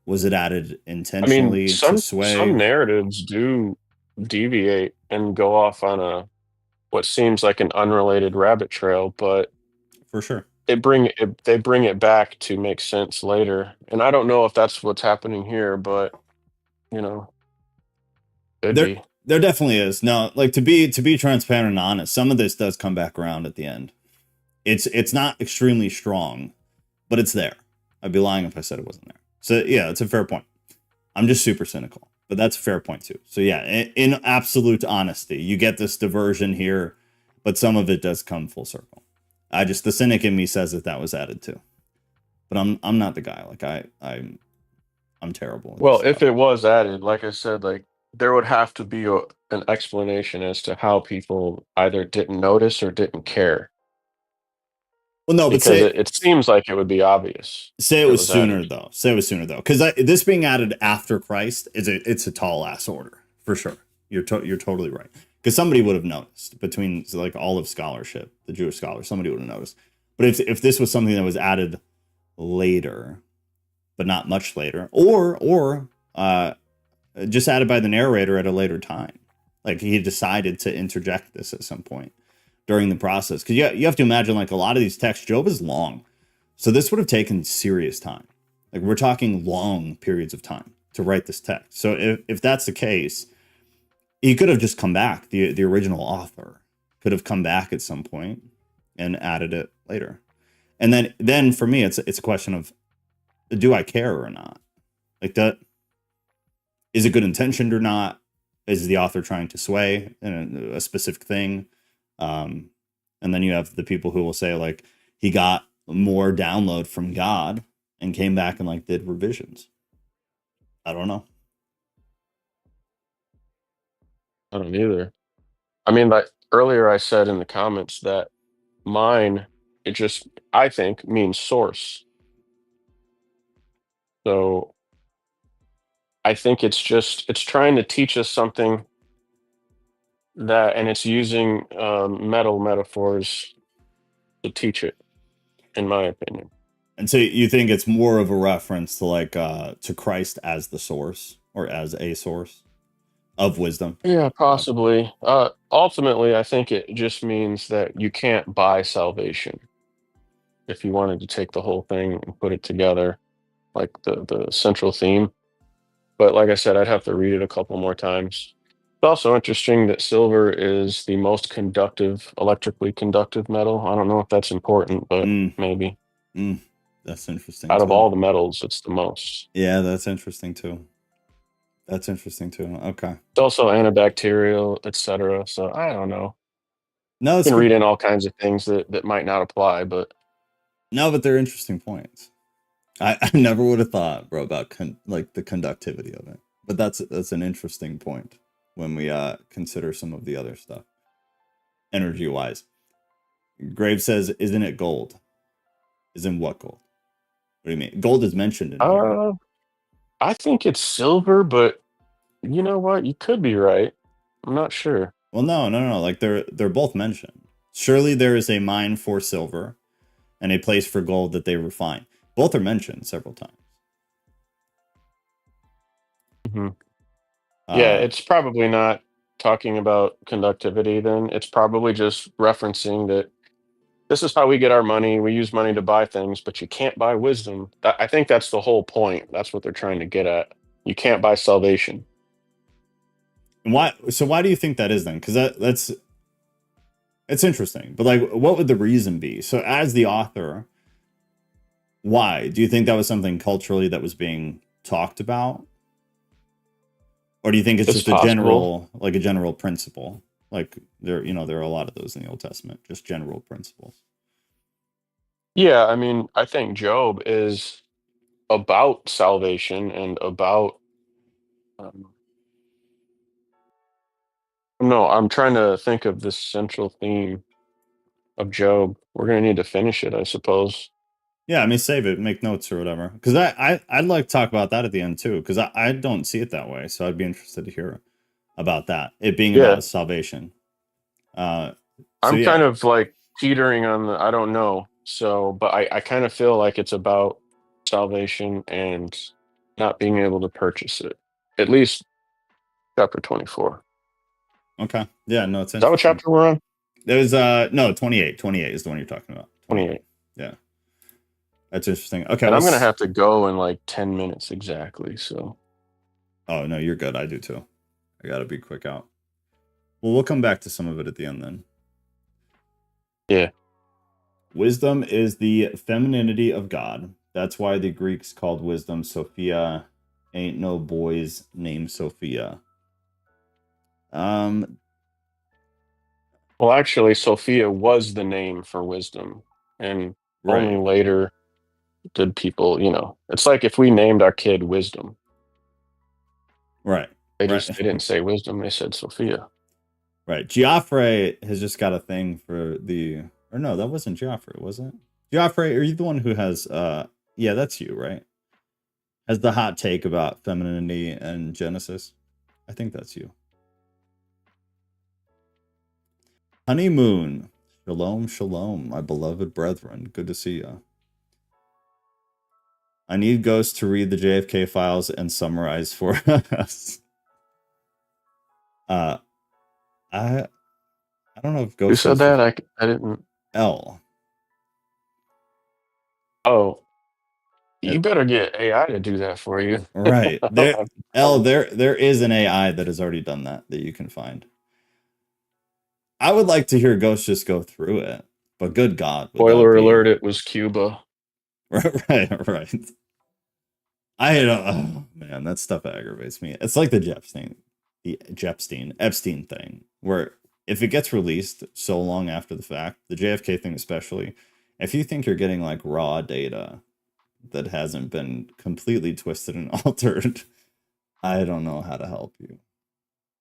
was it added
I mean,
intentionally to
some
sway?
narratives do deviate and go off on a what seems like an unrelated rabbit trail, but
For sure.
they bring it back to make sense later. And I don't know if that's what's happening here, but you know, could
There
be.
there definitely is. No, like to be transparent and honest, some of this does come back around at the end. It's not extremely strong, but it's there. I'd be lying if I said it wasn't there. So yeah, it's a fair point. I'm just super cynical, but that's a fair point too. So yeah, in absolute honesty, you get this diversion here, but some of it does come full circle. The cynic in me says that was added too. but I'm not the guy. Like I'm terrible with
Well,
this
if
stuff.
it was added, like I said, like there would have to be an explanation as to how people either didn't notice or didn't care,
Well, no, but
because it seems like it would be obvious
say
if
it
it
was
was added.
sooner though. Say it was sooner though, because this being added after Christ is it's a tall ass order for sure. You're totally right, because somebody would have noticed between like all of scholarship, the Jewish scholars, somebody would have noticed. But if this was something that was added later, but not much later, or just added by the narrator at a later time, like he decided to interject this at some point during the process, because you have to imagine like a lot of these texts, Job is long, so this would have taken serious time. Like we're talking long periods of time to write this text. So if that's the case, he could have just come back. The original author could have come back at some point and added it later. And then for me, it's a question of, do I care or not? Like that, is it good intentioned or not? Is the author trying to sway in a specific thing? And then you have the people who will say like he got more download from God and came back and like did revisions. I don't know.
I don't either. I mean, like earlier I said in the comments that mine, it just, I think, means source. So I think it's trying to teach us something that, and it's using metal metaphors to teach it, in my opinion.
And so you think it's more of a reference to like to Christ as the source or as a source of wisdom?
Yeah, possibly. Ultimately, I think it just means that you can't buy salvation. If you wanted to take the whole thing and put it together, like the central theme. But like I said, I'd have to read it a couple more times. It's also interesting that silver is the most conductive, electrically conductive metal. I don't know if that's important, but
Mm,
maybe.
that's interesting
Out of
too.
all the metals, it's the most.
Yeah, that's interesting too. That's interesting too. Okay.
It's also antibacterial, etc. So I don't know.
No,
You
it's
can
good.
read in all kinds of things that might not apply, but
No, but they're interesting points. I never would have thought, bro, about like the conductivity of it. But that's an interesting point when we consider some of the other stuff, energy wise. Grave says, "Isn't it gold? Isn't what gold? What do you mean? Gold is mentioned in here."
uh, I think it's silver. But you know what? You could be right. I'm not sure.
Well, no. Like they're both mentioned. Surely there is a mine for silver and a place for gold that they refine. Both are mentioned several times.
hmm Yeah,
Uh,
it's probably not talking about conductivity. Then it's probably just referencing that this is how we get our money. We use money to buy things, but you can't buy wisdom. I think that's the whole point. That's what they're trying to get at. You can't buy salvation.
and why? So why do you think that is then? Because that's it's interesting. But like, what would the reason be? So as the author, why do you think that was something culturally that was being talked about, or do you think it's
It's
just a
possible.
general principle? Like there are a lot of those in the Old Testament, just general principles.
Yeah, I mean, I think Job is about salvation and about. Um, no, I'm trying to think of this central theme of Job. We're going to need to finish it, I suppose.
Yeah, I mean, save it, make notes or whatever. Because I'd like to talk about that at the end too. Because I don't see it that way, so I'd be interested to hear about that. It being
Yeah,
about salvation. Uh, so
I'm
yeah,
kind of like teetering on the I don't know. So, but I kind of feel like it's about salvation and not being able to purchase it. At least chapter 24.
okay, yeah, no, it's
Is that what
interesting.
chapter we're on?
There's no 28. 28 is the one you're talking about. 28.
28.
Yeah, that's interesting. Okay,
And I'm going to
let's.
have to go in like 10 minutes exactly. So,
Oh no, you're good. I do too. I gotta be quick out. Well, we'll come back to some of it at the end then.
yeah.
Wisdom is the femininity of God. That's why the Greeks called wisdom Sophia. Ain't no boys named Sophia. Um,
Well, actually, Sophia was the name for wisdom. And only
right.
later good people, it's like if we named our kid Wisdom.
Right.
They
Right.
didn't say Wisdom, they said Sophia.
Right. Geoffrey has just got a thing for the, or no, that wasn't Geoffrey, was it? Geoffrey, are you the one who has, yeah, that's you, right? Has the hot take about femininity and Genesis? I think that's you. Honeymoon. Shalom, shalom, my beloved brethren. Good to see you. I need Ghost to read the JFK files and summarize for us. I don't know if Ghost.
Who said that? I didn't.
L.
Oh, you better get AI to do that for you.
Right. There is an AI that has already done that you can find. I would like to hear Ghost just go through it, but good God.
Spoiler alert, it was Cuba.
Right. I don't, oh man, that stuff aggravates me. It's like the Epstein thing, where if it gets released so long after the fact, the JFK thing especially, if you think you're getting like raw data that hasn't been completely twisted and altered, I don't know how to help you.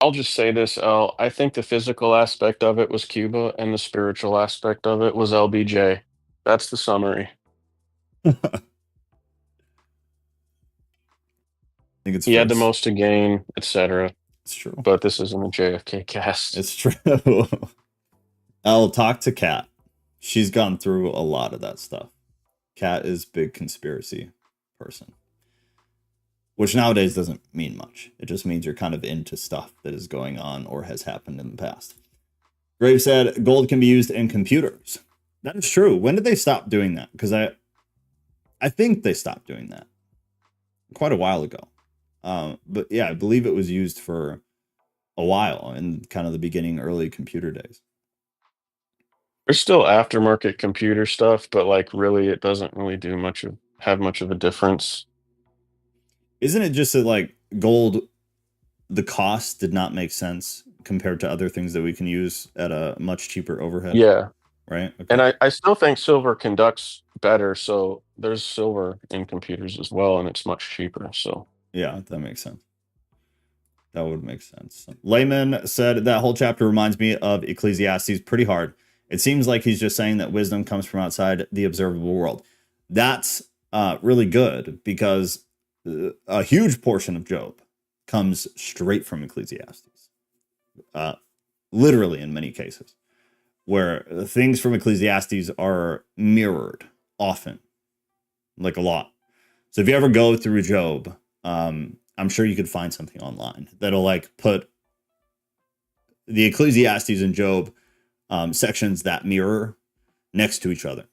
I'll just say this, Al. I think the physical aspect of it was Cuba, and the spiritual aspect of it was LBJ. That's the summary.
I think it's
he had the most to gain, etc.
It's true.
But this isn't a JFK cast.
It's true. I'll talk to Kat. She's gone through a lot of that stuff. Kat is big conspiracy person. Which nowadays doesn't mean much. It just means you're kind of into stuff that is going on or has happened in the past. Grave said, gold can be used in computers. That is true. When did they stop doing that? Because I think they stopped doing that quite a while ago. But yeah, I believe it was used for a while in kind of the beginning, early computer days.
There's still aftermarket computer stuff, but like really it doesn't really have much of a difference.
Isn't it just that like gold, the cost did not make sense compared to other things that we can use at a much cheaper overhead?
Yeah.
Right. Okay.
And I still think silver conducts better. So there's silver in computers as well, and it's much cheaper. So
yeah, that makes sense. That would make sense. Layman said that whole chapter reminds me of Ecclesiastes pretty hard. It seems like he's just saying that wisdom comes from outside the observable world. That's really good because a huge portion of Job comes straight from Ecclesiastes. Literally in many cases, where things from Ecclesiastes are mirrored often, like a lot. So if you ever go through Job, I'm sure you could find something online that'll like put the Ecclesiastes and Job sections that mirror next to each other,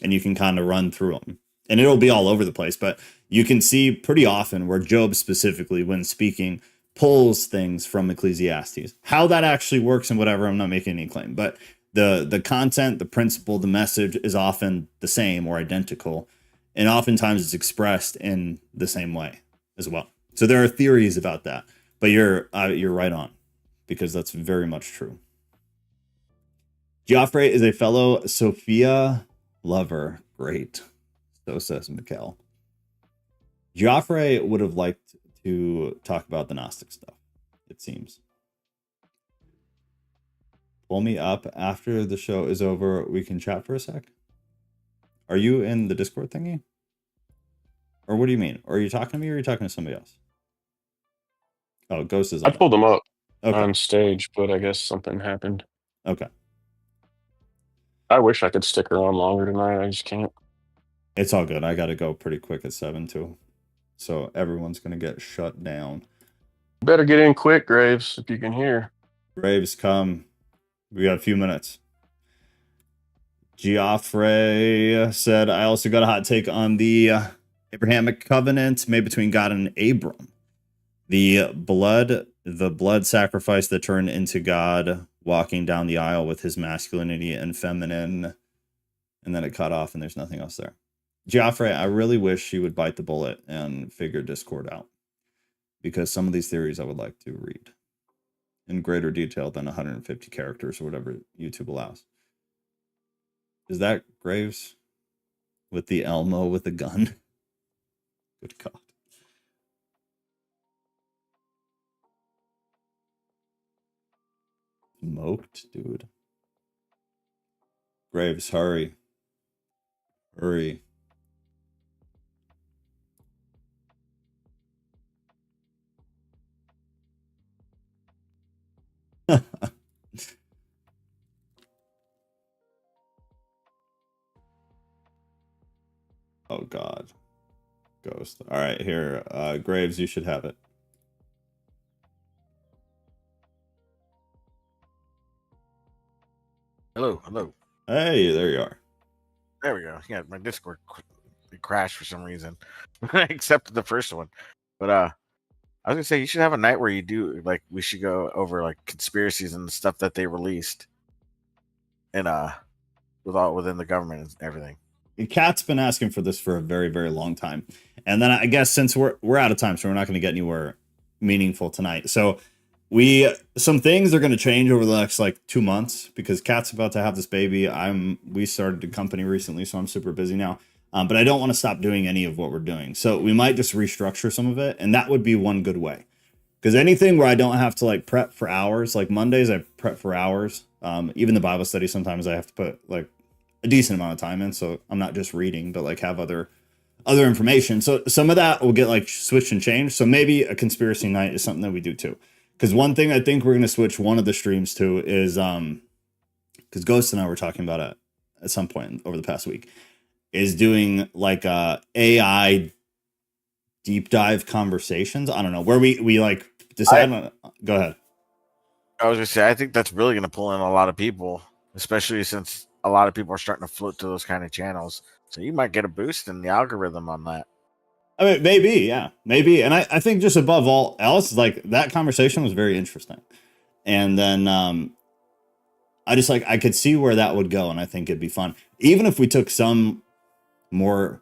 and you can kind of run through them, and it'll be all over the place. But you can see pretty often where Job specifically, when speaking, pulls things from Ecclesiastes. How that actually works and whatever, I'm not making any claim, but the content, the principle, the message is often the same or identical, and oftentimes it's expressed in the same way as well. So there are theories about that, but you're right on, because that's very much true. Geoffrey is a fellow Sophia lover. Great. So says Mikkel. Geoffrey would have liked to talk about the Gnostic stuff, it seems. Pull me up after the show is over. We can chat for a sec. Are you in the Discord thingy? Or what do you mean? Or are you talking to me or are you talking to somebody else? Oh, Ghost is on.
I pulled them up on stage, but I guess something happened.
Okay.
I wish I could stick around longer tonight. I just can't.
It's all good. I got to go pretty quick at 7 too. So everyone's going to get shut down.
Better get in quick, Graves, if you can hear.
Graves, come. We got a few minutes. Geoffrey said, I also got a hot take on the Abrahamic covenant made between God and Abram. The blood sacrifice that turned into God walking down the aisle with his masculinity and feminine, and then it cut off and there's nothing else there. Geoffrey, I really wish you would bite the bullet and figure Discord out, because some of these theories I would like to read in greater detail than 150 characters or whatever YouTube allows. Is that Graves? with the Elmo with the gun. Good God. Smoked, dude. Graves, hurry. Hurry. Oh God. Ghost. All right, here. Graves, you should have it.
Hello, hello.
Hey, there you are.
There we go. Yeah, my Discord crashed for some reason. I accepted the first one, but I was gonna say you should have a night where you do like we should go over like conspiracies and the stuff that they released, and within the government and everything.
Kat's been asking for this for a very, very long time, and then I guess since we're out of time, so we're not going to get anywhere meaningful tonight. So some things are going to change over the next like 2 months because Kat's about to have this baby. We started a company recently, so I'm super busy now. But I don't want to stop doing any of what we're doing, so we might just restructure some of it, and that would be one good way. Because anything where I don't have to like prep for hours, like Mondays I prep for hours. Even the Bible study, sometimes I have to put like a decent amount of time in, so I'm not just reading, but like have other information. So some of that will get like switched and changed. So maybe a conspiracy night is something that we do too. Because one thing I think we're going to switch one of the streams to is because Ghost and I were talking about it at some point over the past week, is doing like AI deep dive conversations. I don't know, where we like decide on. Go ahead.
I was gonna say I think that's really gonna pull in a lot of people, especially since a lot of people are starting to float to those kind of channels. So you might get a boost in the algorithm on that.
I mean, maybe, yeah, maybe. And I think just above all else, like that conversation was very interesting. And then I just like, I could see where that would go. And I think it'd be fun. Even if we took some more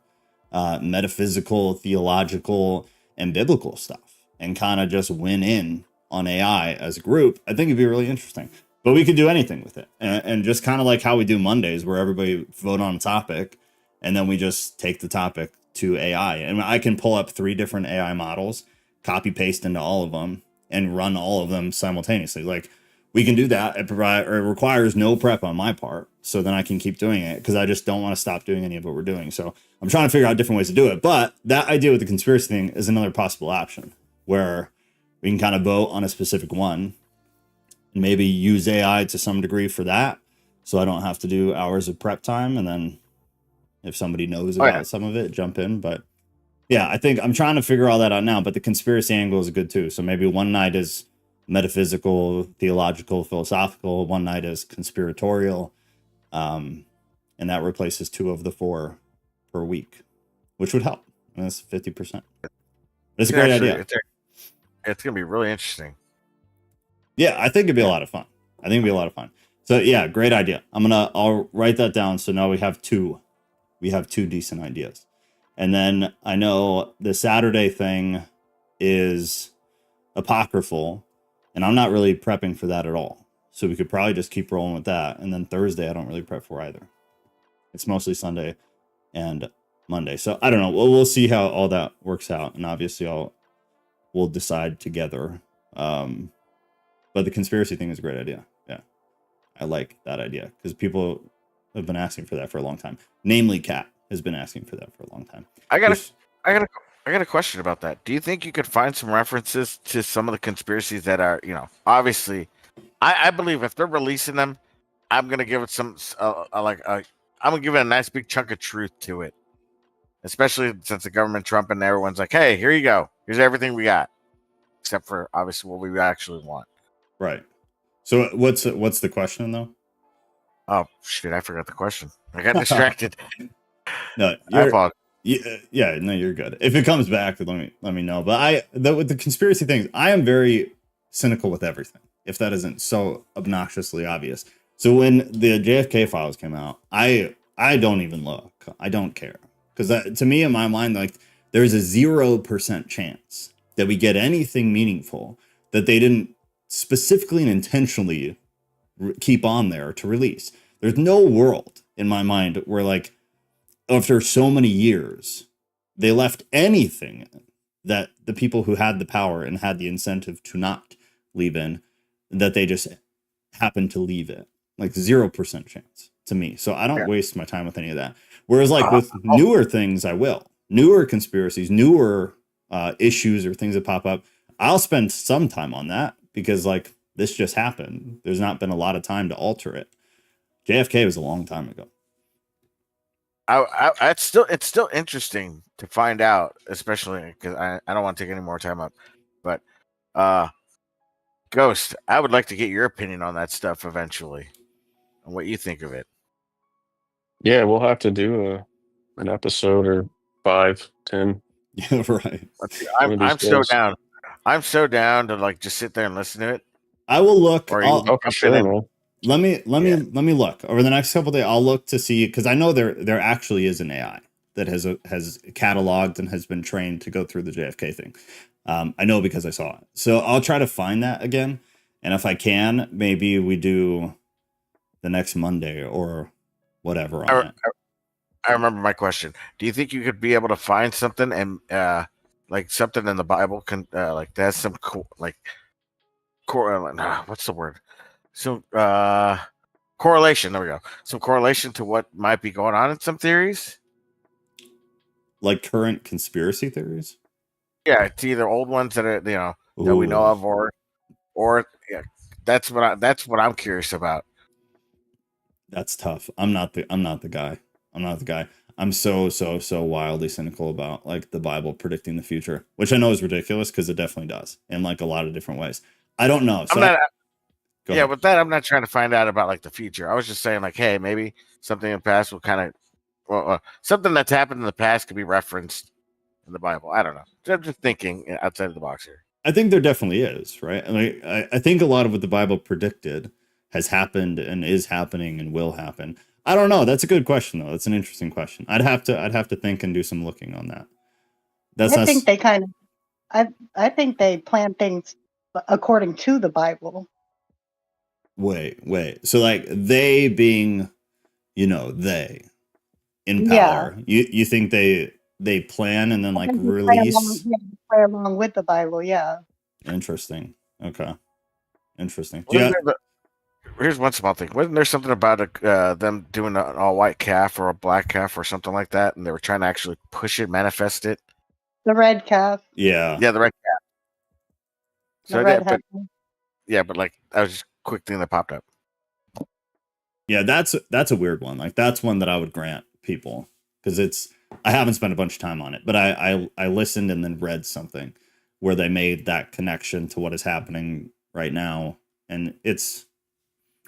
metaphysical, theological, and biblical stuff and kind of just went in on AI as a group, I think it'd be really interesting. But we could do anything with it. And just kind of like how we do Mondays, where everybody vote on a topic and then we just take the topic to AI. And I can pull up 3 different AI models, copy paste into all of them, and run all of them simultaneously. Like we can do that. It requires no prep on my part. So then I can keep doing it because I just don't want to stop doing any of what we're doing. So I'm trying to figure out different ways to do it. But that idea with the conspiracy thing is another possible option where we can kind of vote on a specific one and maybe use AI to some degree for that. So I don't have to do hours of prep time. And then if somebody knows about some of it, jump in. But yeah, I think I'm trying to figure all that out now. But the conspiracy angle is good too. So maybe one night is metaphysical, theological, philosophical. One night is conspiratorial. And that replaces 2 of the 4 per week, which would help. And that's 50%. It's a great idea.
It's going to be really interesting.
Yeah, I think it'd be a lot of fun. So yeah, great idea. I'll write that down. So now we have 2. We have 2 decent ideas. And then I know the Saturday thing is apocryphal, and I'm not really prepping for that at all. So we could probably just keep rolling with that. And then Thursday, I don't really prep for either. It's mostly Sunday and Monday. So I don't know. We'll see how all that works out. And obviously we'll decide together. But the conspiracy thing is a great idea. Yeah. I like that idea because people have been asking for that for a long time. Namely, Kat has been asking for that for a long time.
I got a question about that. Do you think you could find some references to some of the conspiracies that are, obviously, I believe if they're releasing them, I'm gonna give it some I'm gonna give it a nice big chunk of truth to it, especially since the government Trump and everyone's like, hey, here you go, here's everything we got, except for obviously what we actually want.
Right. So what's the question though?
Oh shit, I forgot the question. I got distracted.
No,
I apologize.
Yeah, no, you're good. If it comes back, let me know. But with the conspiracy things, I am very cynical with everything. If that isn't so obnoxiously obvious. So when the JFK files came out, I don't even look. I don't care because to me, in my mind, like there's a 0% chance that we get anything meaningful that they didn't specifically and intentionally keep on there to release. There's no world in my mind where like, after so many years, they left anything that the people who had the power and had the incentive to not leave in, that they just happened to leave it. Like 0% chance to me. So I don't waste my time with any of that. Whereas like with newer things, I will. Newer conspiracies, newer issues or things that pop up, I'll spend some time on that because like this just happened. There's not been a lot of time to alter it. JFK was a long time ago.
It's still interesting to find out, especially because I don't want to take any more time up. But Ghost, I would like to get your opinion on that stuff eventually, and what you think of it.
Yeah, we'll have to do an episode or 5, 10.
Yeah, right.
I'm so down. I'm so down to like just sit there and listen to it.
I will look.
Oh, for sure, man.
Let me look over the next couple of days. I'll look to see because I know there actually is an AI that has cataloged and has been trained to go through the JFK thing. I know because I saw it. So I'll try to find that again, and if I can, maybe we do the next Monday or whatever on it.
I remember my question. Do you think you could be able to find something and like something in the Bible can like that's some what's the word? So correlation. There we go. Some correlation to what might be going on in some theories.
Like current conspiracy theories.
Yeah, it's either old ones that are that we know of, or yeah, that's what I'm curious about.
That's tough. I'm not the guy. I'm so wildly cynical about like the Bible predicting the future, which I know is ridiculous because it definitely does in like a lot of different ways. I don't know. So
with that, I'm not trying to find out about like the future. I was just saying like, hey, maybe something in the past will kind of, something that's happened in the past could be referenced in the Bible. I don't know. I'm just thinking outside of the box here.
I think there definitely is, right? Like I think a lot of what the Bible predicted has happened and is happening and will happen. I don't know. That's a good question though. That's an interesting question. I'd have to think and do some looking on that.
I think they kind of I think they plan things according to the Bible.
Wait. So like they being, they in power. Yeah. You think they plan and then like release
play along with the Bible, yeah.
Interesting. Okay. Interesting.
Here's one small thing. Wasn't there something about them doing an all-white calf or a black calf or something like that, and they were trying to actually push it, manifest it?
The red calf.
Yeah.
Yeah, the red calf.
So
but like that was just a quick thing that popped up.
Yeah, that's a weird one. Like that's one that I would grant people because I haven't spent a bunch of time on it, but I listened and then read something where they made that connection to what is happening right now, and it's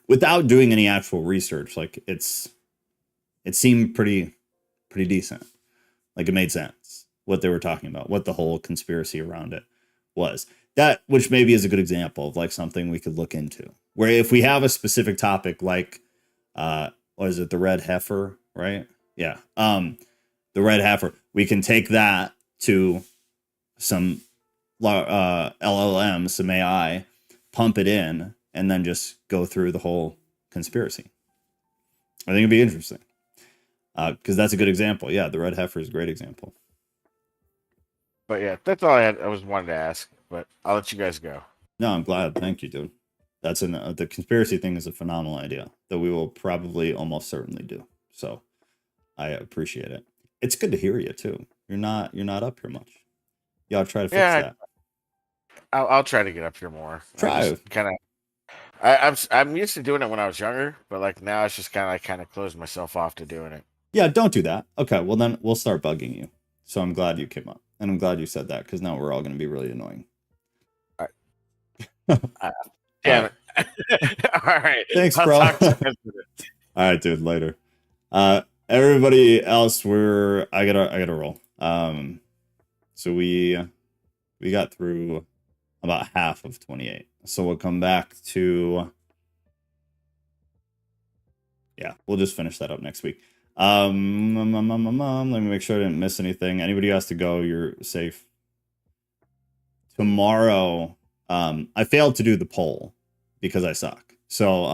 without doing any actual research. Like it seemed pretty decent. Like it made sense what they were talking about, what the whole conspiracy around it was. That which maybe is a good example of like something we could look into. Where if we have a specific topic like what is it, the red heifer, right? Yeah. The red heifer. We can take that to some LLM, some AI, pump it in, and then just go through the whole conspiracy. I think it'd be interesting. Because that's a good example. Yeah, the red heifer is a great example.
But yeah, that's all I wanted to ask. But I'll let you guys go.
No, I'm glad. Thank you, dude. That's the conspiracy thing is a phenomenal idea that we will probably almost certainly do. So I appreciate it. It's good to hear you too. You're not up here much. Y'all try to fix that.
I'll try to get up here more.
Try.
I'm used to doing it when I was younger, but like now it's just kind of closed myself off to doing it.
Yeah, don't do that. Okay, well then we'll start bugging you. So I'm glad you came up, and I'm glad you said that because now we're all going to be really annoying.
All right. Damn it. All right.
Thanks, bro. All right, dude. Later. Everybody else, I gotta roll. So we got through about half of 28. So we'll come back to we'll just finish that up next week. Let me make sure I didn't miss anything. Anybody who has to go, you're safe. Tomorrow, I failed to do the poll because I suck. So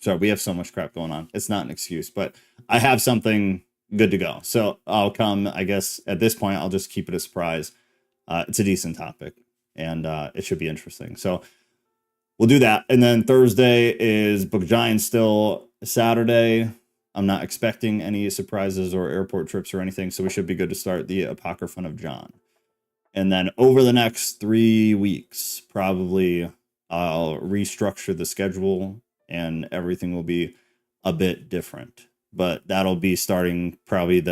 So we have so much crap going on. It's not an excuse, but I have something good to go. So I'll come, I guess at this point, I'll just keep it a surprise. It's a decent topic and it should be interesting. So we'll do that. And then Thursday is Book of Giants still. Saturday, I'm not expecting any surprises or airport trips or anything. So we should be good to start the Apocrypha of John. And then over the next 3 weeks, probably I'll restructure the schedule and everything will be a bit different. But that'll be starting probably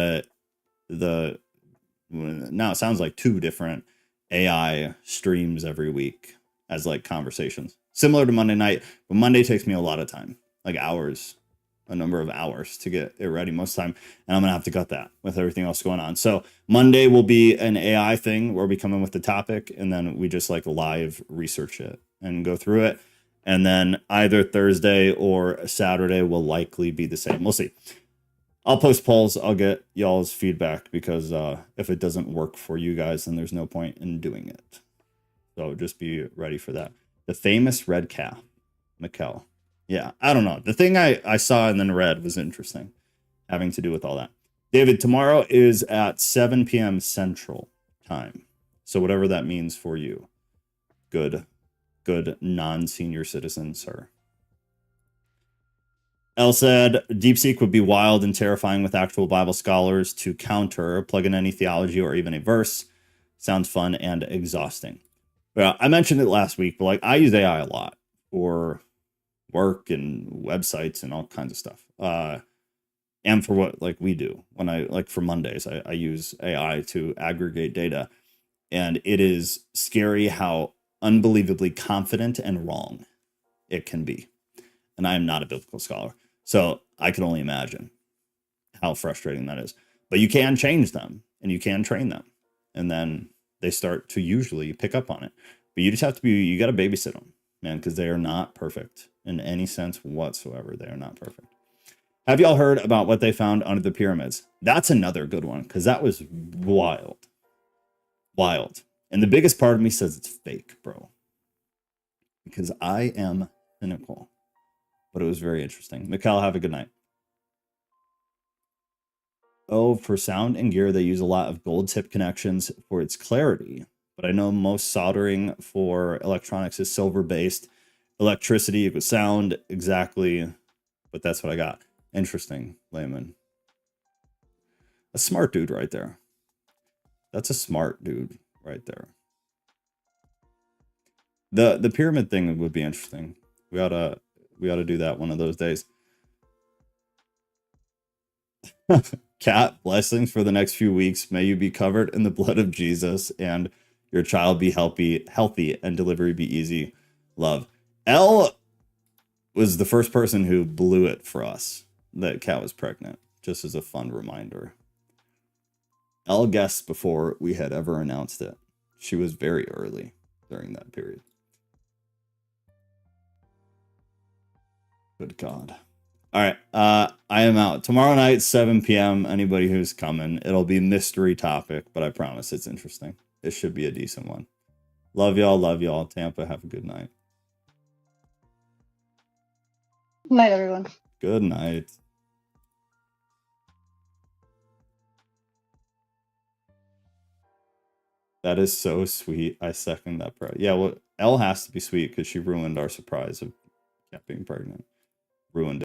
now it sounds like 2 different AI streams every week as like conversations. Similar to Monday night, but Monday takes me a lot of time, like hours, a number of hours to get it ready most of the time. And I'm going to have to cut that with everything else going on. So Monday will be an AI thing where we come in with the topic and then we just like live research it and go through it. And then either Thursday or Saturday will likely be the same. We'll see. I'll post polls. I'll get y'all's feedback because if it doesn't work for you guys, then there's no point in doing it. So just be ready for that. The famous red calf, Mikkel. Yeah, I don't know. The thing I saw and then read was interesting, having to do with all that. David, tomorrow is at 7 p.m. Central Time. So whatever that means for you. Good non-senior citizen, sir. Elle said, DeepSeek would be wild and terrifying with actual Bible scholars to counter, plug in any theology or even a verse. Sounds fun and exhausting. Well, I mentioned it last week, but like I use AI a lot for work and websites and all kinds of stuff. And for what like we do when I like for Mondays, I use AI to aggregate data. And it is scary how unbelievably confident and wrong it can be. And I am not a biblical scholar, so I can only imagine how frustrating that is. But you can change them and you can train them. And then they start to usually pick up on it. But you just have to you got to babysit them, man, because they are not perfect in any sense whatsoever. They are not perfect. Have y'all heard about what they found under the pyramids? That's another good one because that was wild. Wild. And the biggest part of me says it's fake, bro. Because I am cynical. But it was very interesting. Mikkel, have a good night. Oh, for sound and gear, they use a lot of gold tip connections for its clarity. But I know most soldering for electronics is silver-based. Electricity equals sound, exactly. But that's what I got. Interesting, layman. A smart dude right there. That's a smart dude right there. The pyramid thing would be interesting. We ought to do that one of those days. Cat, blessings for the next few weeks. May you be covered in the blood of Jesus and your child be healthy and delivery be easy. Love. Elle was the first person who blew it for us that Cat was pregnant, just as a fun reminder. Elle guessed before we had ever announced it. She was very early during that period. Good God. All right. I am out. Tomorrow night, 7 p.m. Anybody who's coming, it'll be mystery topic, but I promise it's interesting. It should be a decent one. Love y'all. Love y'all. Tampa, have a good night.
Good night, everyone.
Good night. That is so sweet. I second that. Yeah, well, Elle has to be sweet because she ruined our surprise of Cat being pregnant. Ruined it.